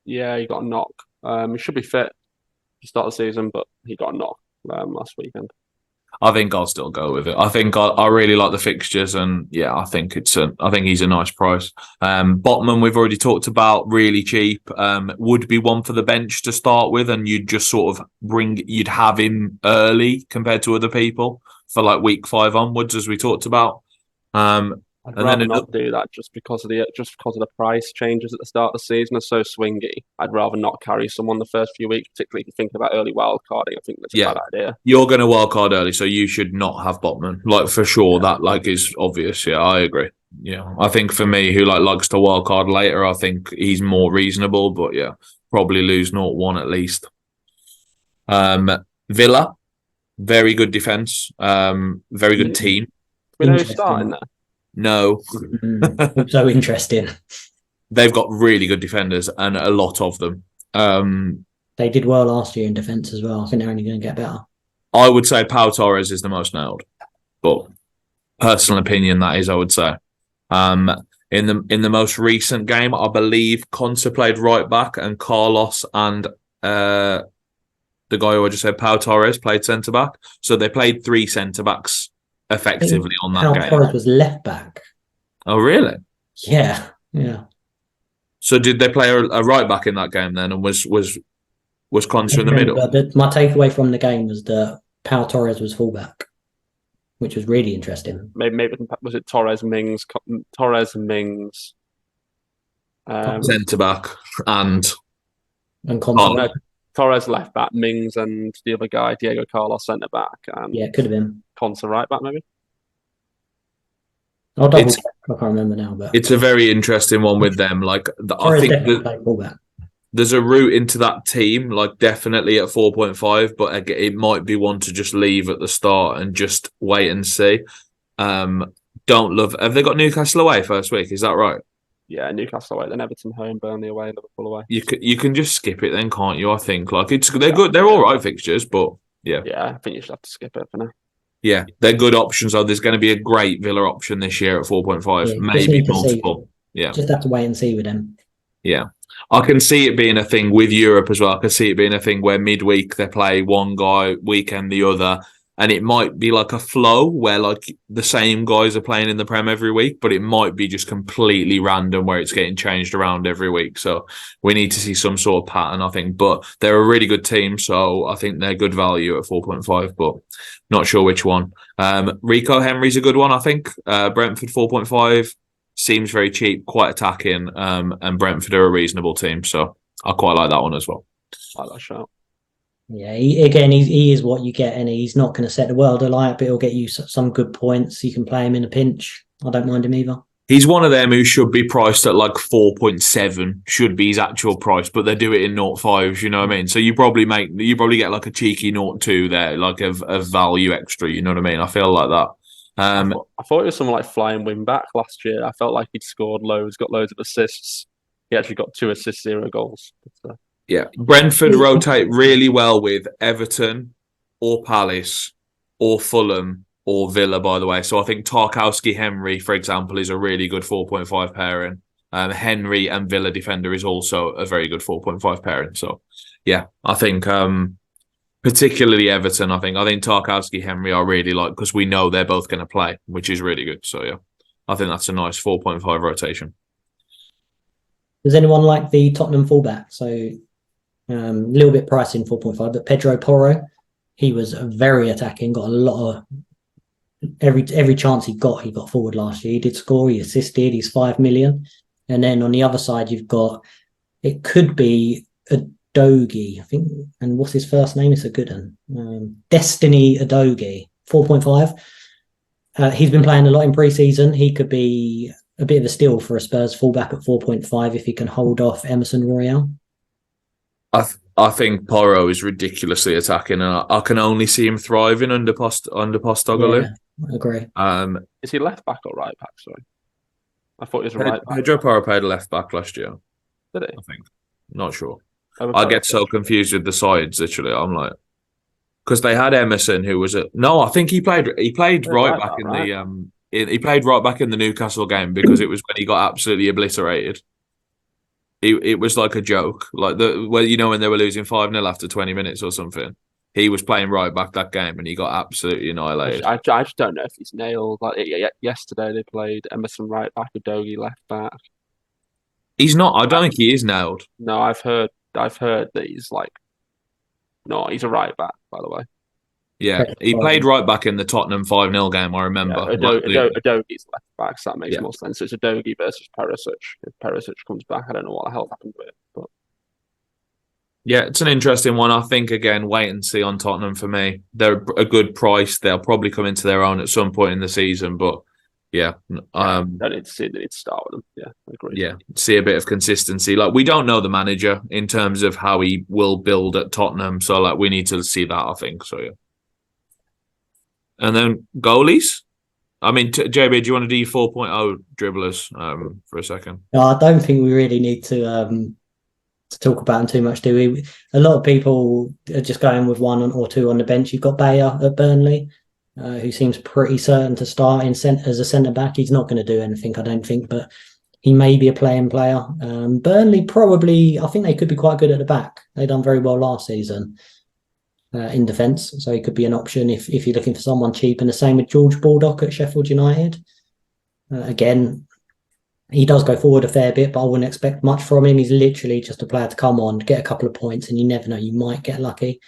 Yeah, he got a knock. He should be fit to start the season, but he got a knock last weekend. I think I'll still go with it. I think I really like the fixtures, and yeah, I think he's a nice price. Botman, we've already talked about, really cheap. Would be one for the bench to start with, and you'd just sort of you'd have him early compared to other people for like week 5 onwards, as we talked about. I'd And rather then not do that just because of the price changes at the start of the season are so swingy. I'd rather not carry someone the first few weeks, particularly if you think about early wildcarding. I think that's a bad idea. You're going to wildcard early, so you should not have Botman. Like for sure, that like is obvious. Yeah, I agree. Yeah, I think for me, who likes to wildcard later, I think he's more reasonable. But yeah, probably lose 0-1 at least. Villa, very good defense. Very good team. We know who's starting there. No. So interesting. They've got really good defenders and a lot of them. They did well last year in defence as well. I think they're only going to get better. I would say Pau Torres is the most nailed, but personal opinion that is, I would say. In the most recent game, I believe Conte played right back and Carlos and the guy who I just said, Pau Torres, played centre back. So they played 3 centre backs effectively on that game. Torres was left back. Oh, really? Yeah. So did they play a right back in that game then, and was Conte in the middle? My takeaway from the game was that Pau Torres was fullback, which was really interesting. Maybe was it Torres Mings? Centre back and Conte. No, Torres left back, Mings and the other guy, Diego Carlos centre back, and it could have been Conte right back maybe. I'll double check. I can't remember now, but it's a very interesting one with them. Like I think there's a route into that team, like definitely at 4.5, but it might be one to just leave at the start and just wait and see. Have they got Newcastle away first week? Is that right? Yeah, Newcastle away, then Everton home, Burnley away, Liverpool away. You can just skip it then, can't you? I think they're good. They're all right fixtures, but yeah. Yeah, I think you should have to skip it for now. Yeah, they're good options. Though there's going to be a great Villa option this year at 4.5, maybe multiple. Yeah, just have to wait and see with them. Yeah, I can see it being a thing with Europe as well. I can see it being a thing where midweek they play one guy, weekend the other, and it might be like a flow where like the same guys are playing in the Prem every week, but it might be just completely random where it's getting changed around every week. So we need to see some sort of pattern, I think. But they're a really good team, so I think they're good value at 4.5, but not sure which one. Rico Henry's a good one, I think. Brentford 4.5 seems very cheap, quite attacking, and Brentford are a reasonable team, so I quite like that one as well. I like that shout. Yeah, he is what you get, and he's not going to set the world alight, but he'll get you some good points. You can play him in a pinch. I don't mind him either. He's one of them who should be priced at like 4.7, should be his actual price, but they do it in 0.5s, you know what I mean? So you probably get like a cheeky 0.2 there, like a value extra, you know what I mean? I feel like that. I thought it was someone like flying wing back last year. I felt like he'd scored loads, got loads of assists. He actually got 2 assists, 0 goals. But, yeah, Brentford rotate really well with Everton or Palace or Fulham or Villa, by the way. So I think Tarkowski Henry, for example, is a really good 4.5 pairing. Henry and Villa defender is also a very good 4.5 pairing. So yeah, I think particularly Everton, I think Tarkowski Henry I really like because we know they're both going to play, which is really good. So yeah, I think that's a nice 4.5 rotation. Does anyone like the Tottenham fullback? So a little bit pricey in 4.5, but Pedro Porro, he was very attacking, got a lot of every chance he got forward last year. He did score, he assisted, he's 5 million. And then on the other side, you've got, it could be Udogie, I think, and what's his first name? It's a good one. Destiny Udogie, 4.5. He's been playing a lot in pre-season. He could be a bit of a steal for a Spurs fullback at 4.5 if he can hold off Emerson Royale. I think Porro is ridiculously attacking, and I can only see him thriving under Postecoglou. Yeah, I agree. Is he left back or right back? Sorry, I thought he was a right back. Pedro Porro played left back last year. Did he? I think. Not sure. I get so confused with the sides. Literally, I'm like, because they had Emerson, who was I think he played right back in the he played right back in the Newcastle game because it was when he got absolutely obliterated. It was like a joke, like when they were losing 5-0 after 20 minutes or something. He was playing right back that game and he got absolutely annihilated. I just don't know if he's nailed. Like yesterday, they played Emerson right back, Udogie left back. He's not. I don't think he is nailed. No, I've heard that he's like, no, he's a right back, by the way. Yeah, he played right back in the Tottenham 5-0 game, I remember. Udogi's left back, so that makes more sense. So it's Udogi versus Perisic. If Perisic comes back, I don't know what the hell happened with it. But yeah, it's an interesting one. I think, again, wait and see on Tottenham for me. They're a good price. They'll probably come into their own at some point in the season, but yeah. They need to start with them. Yeah, I agree. Yeah, see a bit of consistency. Like, we don't know the manager in terms of how he will build at Tottenham, so like we need to see that, I think. So yeah. And then goalies. I mean, JB, do you want to do your 4.0 dribblers for a second? No, I don't think we really need to talk about them too much, do we? A lot of people are just going with one or two on the bench. You've got Bayer at Burnley, who seems pretty certain to start as a centre-back. He's not going to do anything, I don't think, but he may be a playing player. Burnley probably, I think they could be quite good at the back. They done very well last season. In defence, so he could be an option if you're looking for someone cheap. And the same with George Baldock at Sheffield United. Again, he does go forward a fair bit, but I wouldn't expect much from him. He's literally just a player to come on, get a couple of points, and you never know, you might get lucky.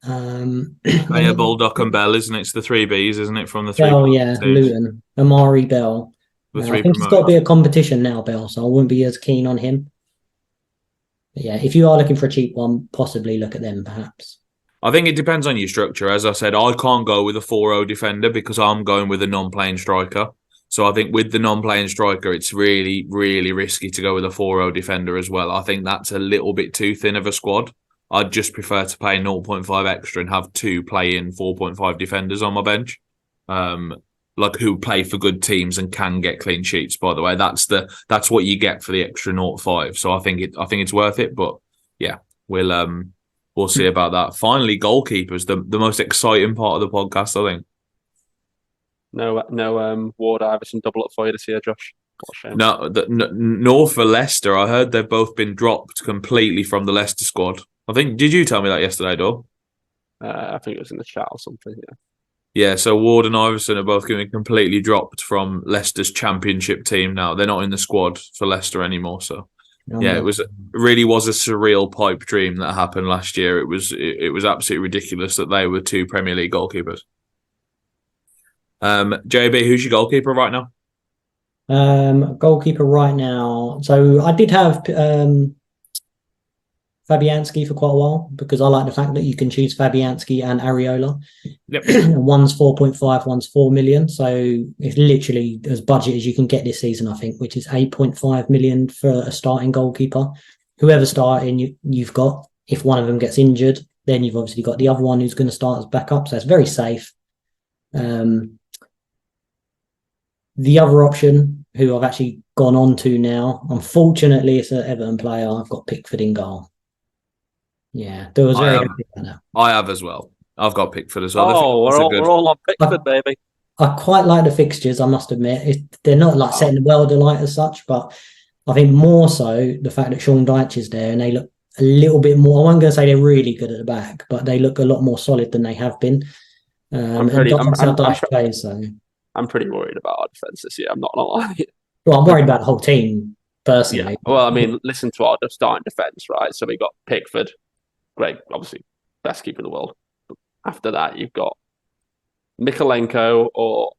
Baldock and Bell, isn't it? It's the 3Bs, isn't it? From the three. Oh yeah, Luton, Amari Bell. I think it's got to be a competition now, Bell, so I wouldn't be as keen on him. But yeah, if you are looking for a cheap one, possibly look at them, perhaps. I think it depends on your structure. As I said, I can't go with a 4-0 defender because I'm going with a non-playing striker. So I think with the non-playing striker, it's really, really risky to go with a 4-0 defender as well. I think that's a little bit too thin of a squad. I'd just prefer to pay 0.5 extra and have 2 play-in 4.5 defenders on my bench, like who play for good teams and can get clean sheets. By the way, that's what you get for the extra 0.5. So I think it's worth it. But yeah, we'll see about that. Finally, goalkeepers, the most exciting part of the podcast, I think. No, Ward Iverson double up for you this year, Josh. Nor for Leicester. I heard they've both been dropped completely from the Leicester squad. Did you tell me that yesterday, Doyle? I think it was in the chat or something, yeah. Yeah, so Ward and Iverson are both going to be completely dropped from Leicester's championship team now. They're not in the squad for Leicester anymore, so... Yeah, it really was a surreal pipe dream that happened last year. It was absolutely ridiculous that they were 2 Premier League goalkeepers. JB, who's your goalkeeper right now? Goalkeeper right now. So I did have Fabianski for quite a while because I like the fact that you can choose Fabianski and Areola. Yep. One's 4.5, one's 4 million. So it's literally as budget as you can get this season, I think, which is 8.5 million for a starting goalkeeper. Whoever's starting, you've got. If one of them gets injured, then you've obviously got the other one who's going to start as backup. So it's very safe. The other option, who I've actually gone on to now, unfortunately, it's an Everton player. I've got Pickford in goal. Yeah, there was very happy about that. I have as well. I've got Pickford as well. We're all on Pickford, baby. I quite like the fixtures, I must admit. They're not like setting the world alight as such, but I think more so the fact that Sean Dyche is there and they look a little bit more. I wasn't going to say they're really good at the back, but they look a lot more solid than they have been. I'm pretty worried about our defence this year. I'm not gonna lie. Well, I'm worried about the whole team personally. Yeah. Well, I mean, listen to our starting defence, right? So we got Pickford, great, obviously best keeper in the world. After that, you've got Mikalenko, or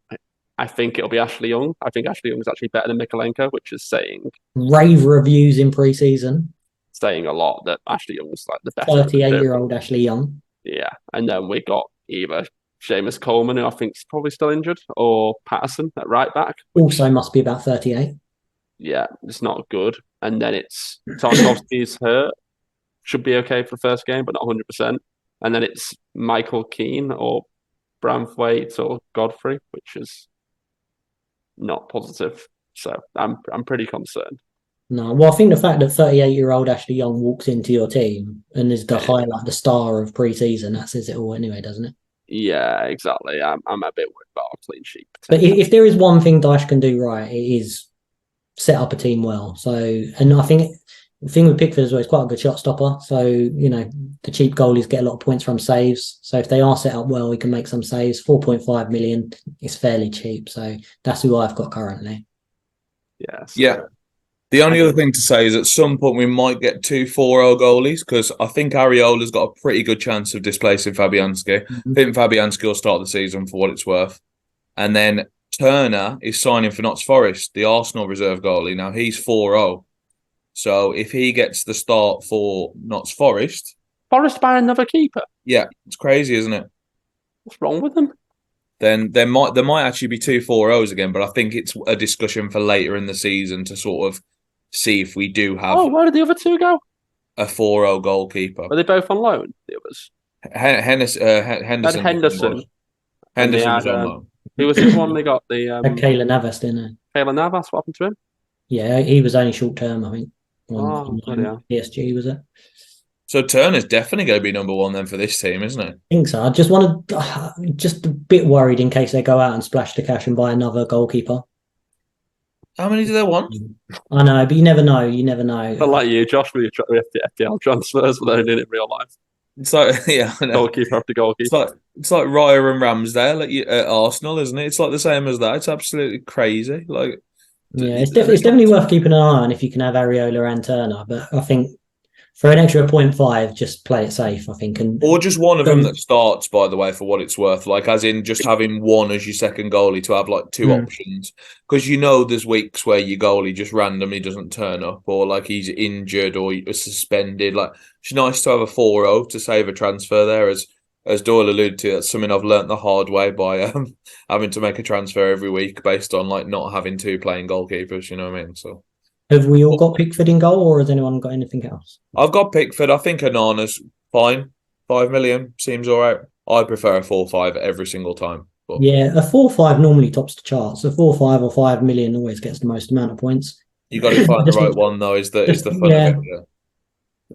I think it'll be Ashley Young. I think Ashley Young is actually better than Mikalenko, which is saying rave reviews in pre-season. Saying a lot that Ashley Young was like the best 38-year-old Ashley Young. Yeah, and then we got either Seamus Coleman, who I think is probably still injured, or Patterson at right back. Also must be about 38. Yeah, it's not good. And then it's Tarkowski's hurt. Should be okay for the first game, but not 100%. And then it's Michael Keane or Branthwaite or Godfrey, which is not positive. So I'm pretty concerned. No, well, I think the fact that 38-year-old Ashley Young walks into your team and is the highlight, the star of pre-season, that says it all anyway, doesn't it? Yeah, exactly. I'm a bit worried about a clean sheet. But if there is one thing Dyche can do right, it is set up a team well. So, and I think the thing with Pickford as well, he's quite a good shot stopper. So, the cheap goalies get a lot of points from saves. So if they are set up well, he can make some saves. 4.5 million is fairly cheap. So that's who I've got currently. Yes. Yeah. The only other thing to say is at some point we might get 2 4-0 goalies because I think Ariola's got a pretty good chance of displacing Fabianski. I think Fabianski will start the season for what it's worth. And then Turner is signing for Notts Forest, the Arsenal reserve goalie. Now he's 4-0. So if he gets the start for Notts Forest... Forest buying another keeper? Yeah, it's crazy, isn't it? What's wrong with them? Then there might actually be 2 4-0s again, but I think it's a discussion for later in the season to sort of see if we do have where did the other two go? a 4-0 goalkeeper. Are they both on loan, the others? Henderson. Henderson. Henderson was on loan. Who was the one they got? Kayla Navas, didn't it? Kayla Navas, what happened to him? Yeah, he was only short term, I think. Oh, PSG, was it? So Turner's definitely going to be number one then for this team, isn't it? I think so. I just want to, just a bit worried in case they go out and splash the cash and buy another goalkeeper. How many do they want? I know, but you never know. You never know. But like you, Josh, we have the FPL transfers, but they're doing it in real life. It's like, yeah, I know. Goalkeeper after goalkeeper. It's like Raya and Ramsdale at Arsenal, isn't it? It's like the same as that. It's absolutely crazy. Like, yeah, it's definitely worth keeping an eye on if you can have Areola and Turner. But I think for an extra 0.5, just play it safe, I think. Or just one of them that starts, by the way, for what it's worth. Like, as in just having one as your second goalie to have, like, two options. Because you know there's weeks where your goalie just randomly doesn't turn up or, like, he's injured or suspended. Like, it's nice to have a 4-0 to save a transfer there. As Doyle alluded to, that's something I've learnt the hard way by having to make a transfer every week based on, like, not having two playing goalkeepers, you know what I mean? So... Have we all got Pickford in goal, or has anyone got anything else? I've got Pickford. I think Onana's fine. 5 million seems all right. I prefer a 4-5 every single time. But... Yeah, a 4-5 normally tops the charts. A 4-5 or 5 million always gets the most amount of points. You got to find the right one, though. Is the fun of it? Yeah.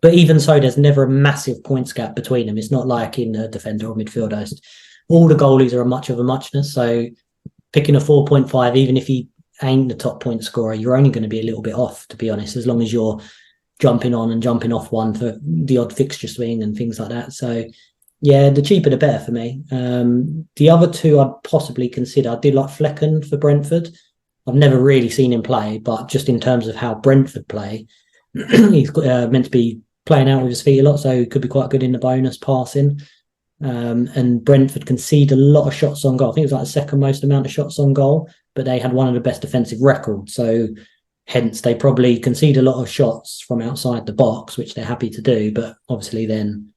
But even so, there's never a massive points gap between them. It's not like in a defender or midfielder. All the goalies are much of a muchness. So picking a 4.5, even if he ain't the top point scorer, you're only going to be a little bit off, to be honest, as long as you're jumping on and jumping off one for the odd fixture swing and things like that. So yeah, the cheaper the better for me. The other two I'd possibly consider, I did like Flecken for Brentford. I've never really seen him play, but just in terms of how Brentford play, he's meant to be playing out with his feet a lot, so he could be quite good in the bonus passing. And Brentford concede a lot of shots on goal. I think it was like the second most amount of shots on goal, but they had one of the best defensive records. So hence they probably concede a lot of shots from outside the box, which they're happy to do. But obviously then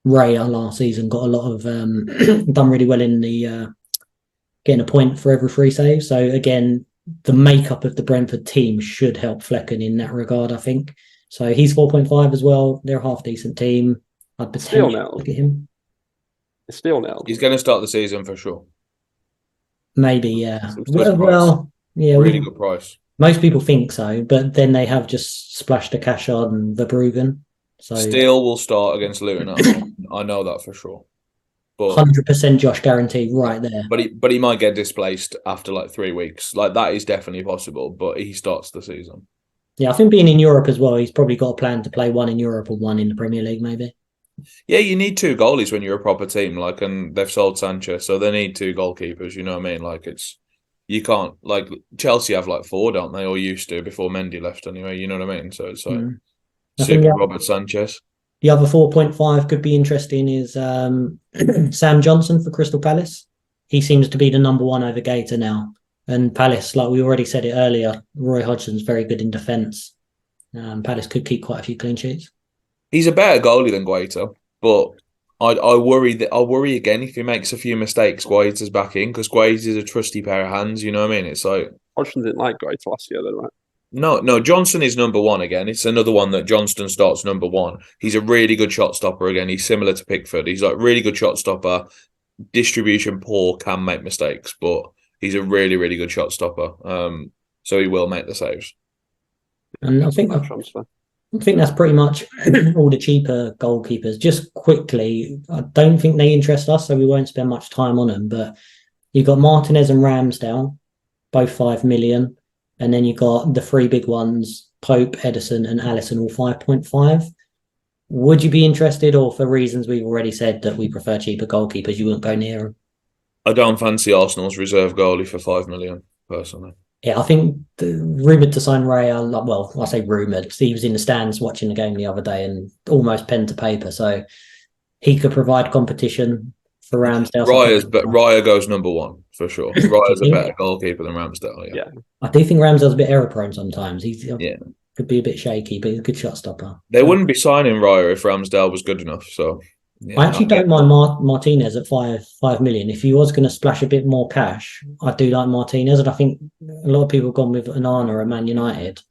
Raya last season got a lot of done really well in the getting a point for every free save. So again, the makeup of the Brentford team should help Flecken in that regard, I think. So he's 4.5 as well. They're a half decent team. I'd potentially look at him. It's still nailed. He's going to start the season for sure. Maybe, yeah. Well, yeah, really good price. Most people think so, but then they have just splashed the cash on Verbruggen. So Steele will start against Luton. I know that for sure. But 100% Josh guarantee right there. But he might get displaced after like 3 weeks. Like that is definitely possible. But he starts the season. Yeah, I think being in Europe as well, he's probably got a plan to play one in Europe or one in the Premier League, maybe. Yeah, you need 2 goalies when you're a proper team. Like, and they've sold Sanchez, so they need 2 goalkeepers. You know what I mean? Like, you can't, like Chelsea have like 4, don't they? Or used to before Mendy left anyway. You know what I mean? So it's like Super Robert Sanchez. The other 4.5 could be interesting is Sam Johnson for Crystal Palace. He seems to be the number one over Gator now. And Palace, like we already said it earlier, Roy Hodgson's very good in defence. Palace could keep quite a few clean sheets. He's a better goalie than Guaita, but I worry again if he makes a few mistakes. Guaita's back in because Guaita's a trusty pair of hands. You know what I mean? It's like Hodgson didn't like Guaita last year, though, right? No, Johnson is number one again. It's another one that Johnston starts number one. He's a really good shot stopper again. He's similar to Pickford. He's like really good shot stopper. Distribution poor, can make mistakes, but he's a really, really good shot stopper. So he will make the saves. And I think that's pretty much all the cheaper goalkeepers. Just quickly, I don't think they interest us, so we won't spend much time on them. But you got Martinez and Ramsdale, both 5 million. And then you got the 3 big ones, Pope, Edison, and Allison, all 5.5. Would you be interested, or for reasons we've already said that we prefer cheaper goalkeepers, you wouldn't go near them? I don't fancy Arsenal's reserve goalie for 5 million, personally. Yeah, I think rumoured to sign Raya. Well, I say rumoured. He was in the stands watching the game the other day and almost pen to paper. So he could provide competition for Ramsdale. But Raya goes number one for sure. Raya's a better goalkeeper than Ramsdale. Yeah. I do think Ramsdale's a bit error prone sometimes. Yeah. Could be a bit shaky, but he's a good shot stopper. They wouldn't be signing Raya if Ramsdale was good enough. So I actually don't mind Martinez at 5 million. If he was going to splash a bit more cash, I do like Martinez, and I think a lot of people have gone with Onana at Man United.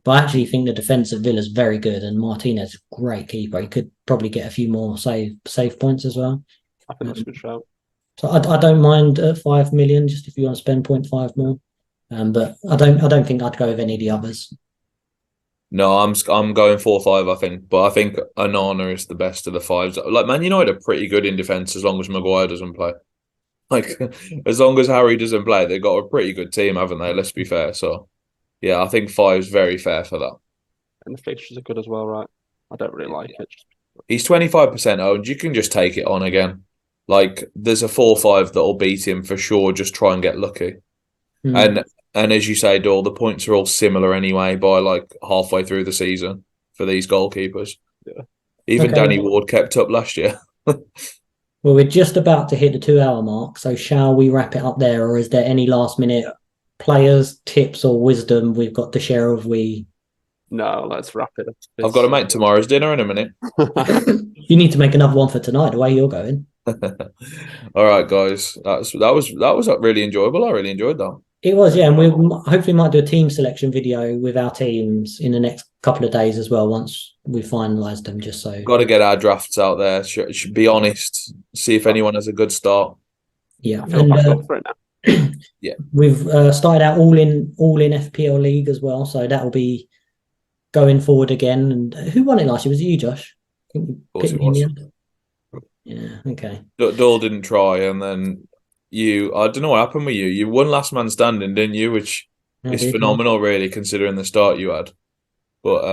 But I actually think the defence at Villa's very good, and Martinez is a great keeper. He could probably get a few more save points as well. I think that's a good shout. So I don't mind at 5 million, just if you want to spend 0.5 more. But I don't think I'd go with any of the others. No, I'm going 4-5. I think, but I think Onana is the best of the fives. Like Man United are pretty good in defence as long as Maguire doesn't play. Like as long as Harry doesn't play, they've got a pretty good team, haven't they? Let's be fair. So yeah, I think 5's very fair for that. And the fixtures are good as well, right? I don't really like it. He's 25% owned. You can just take it on again. Like there's a 4-5 that'll beat him for sure. Just try and get lucky. And as you say, Doyle, the points are all similar anyway by like halfway through the season for these goalkeepers. Yeah. Even Danny Ward kept up last year. Well, we're just about to hit the 2-hour mark. So shall we wrap it up there, or is there any last minute players, tips, or wisdom we've got to share? No, let's wrap it up. I've got to make tomorrow's dinner in a minute. You need to make another one for tonight, the way you're going. All right, guys. That was really enjoyable. I really enjoyed that. It was, yeah, and we hopefully might do a team selection video with our teams in the next couple of days as well, once we finalised them, just so... Got to get our drafts out there. Should be honest. See if anyone has a good start. Yeah. Yeah. We've started out all in FPL League as well, so that will be going forward again. And who won it last year? Was it you, Josh? Of course it was. Yeah, okay. Doyle didn't try, and then... I don't know what happened with you. You won last man standing, didn't you? Which is phenomenal, really, considering the start you had. But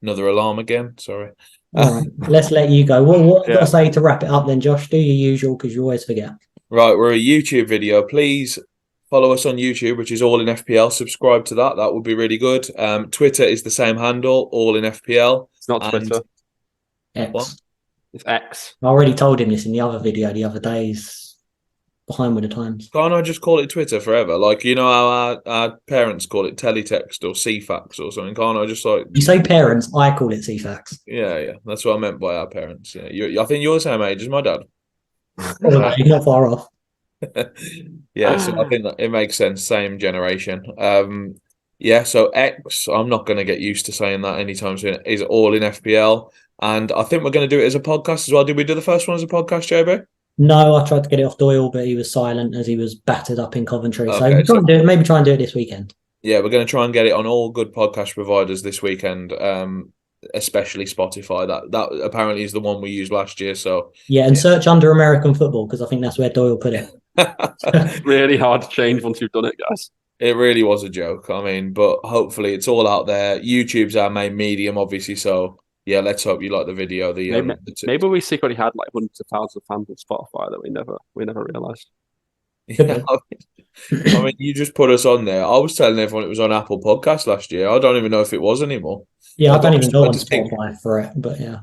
another alarm again. Sorry. All right, let's let you go. What have you got to say to wrap it up then, Josh? Do your usual, because you always forget. Right, we're a YouTube video. Please follow us on YouTube, which is All in FPL. Subscribe to that. That would be really good. Twitter is the same handle, All in FPL. It's not Twitter. X. What? It's X. I already told him this in the other video the other days. Behind with the times. Can't I just call it Twitter forever? Like, you know how our parents call it teletext or CFAX or something? Can't I just like... You say parents, I call it CFAX. Yeah. That's what I meant by our parents. Yeah, I think you're the same age as my dad. You're not far off. Yeah, so I think that it makes sense. Same generation. Yeah, so X, I'm not going to get used to saying that anytime soon, is All in FPL. And I think we're going to do it as a podcast as well. Did we do the first one as a podcast, JB? No, I tried to get it off Doyle, but he was silent as he was battered up in Coventry. Okay, so maybe try and do it this weekend. Yeah, we're going to try and get it on all good podcast providers this weekend, especially Spotify. That apparently is the one we used last year. So yeah, and search under American football, because I think that's where Doyle put it. Really hard to change once you've done it, guys. It really was a joke. I mean, but hopefully it's all out there. YouTube's our main medium, obviously. So yeah, let's hope you like the video. Maybe we secretly had like hundreds of thousands of fans on Spotify that we never realised. Yeah, I mean, you just put us on there. I was telling everyone it was on Apple Podcasts last year. I don't even know if it was anymore. Yeah, I don't even go on Spotify for it, but yeah.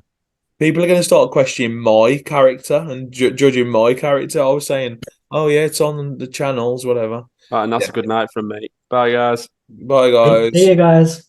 People are going to start questioning my character and judging my character. I was saying, oh yeah, it's on the channels, whatever. And that's a good night from me. Bye, guys. Bye, guys. See you guys.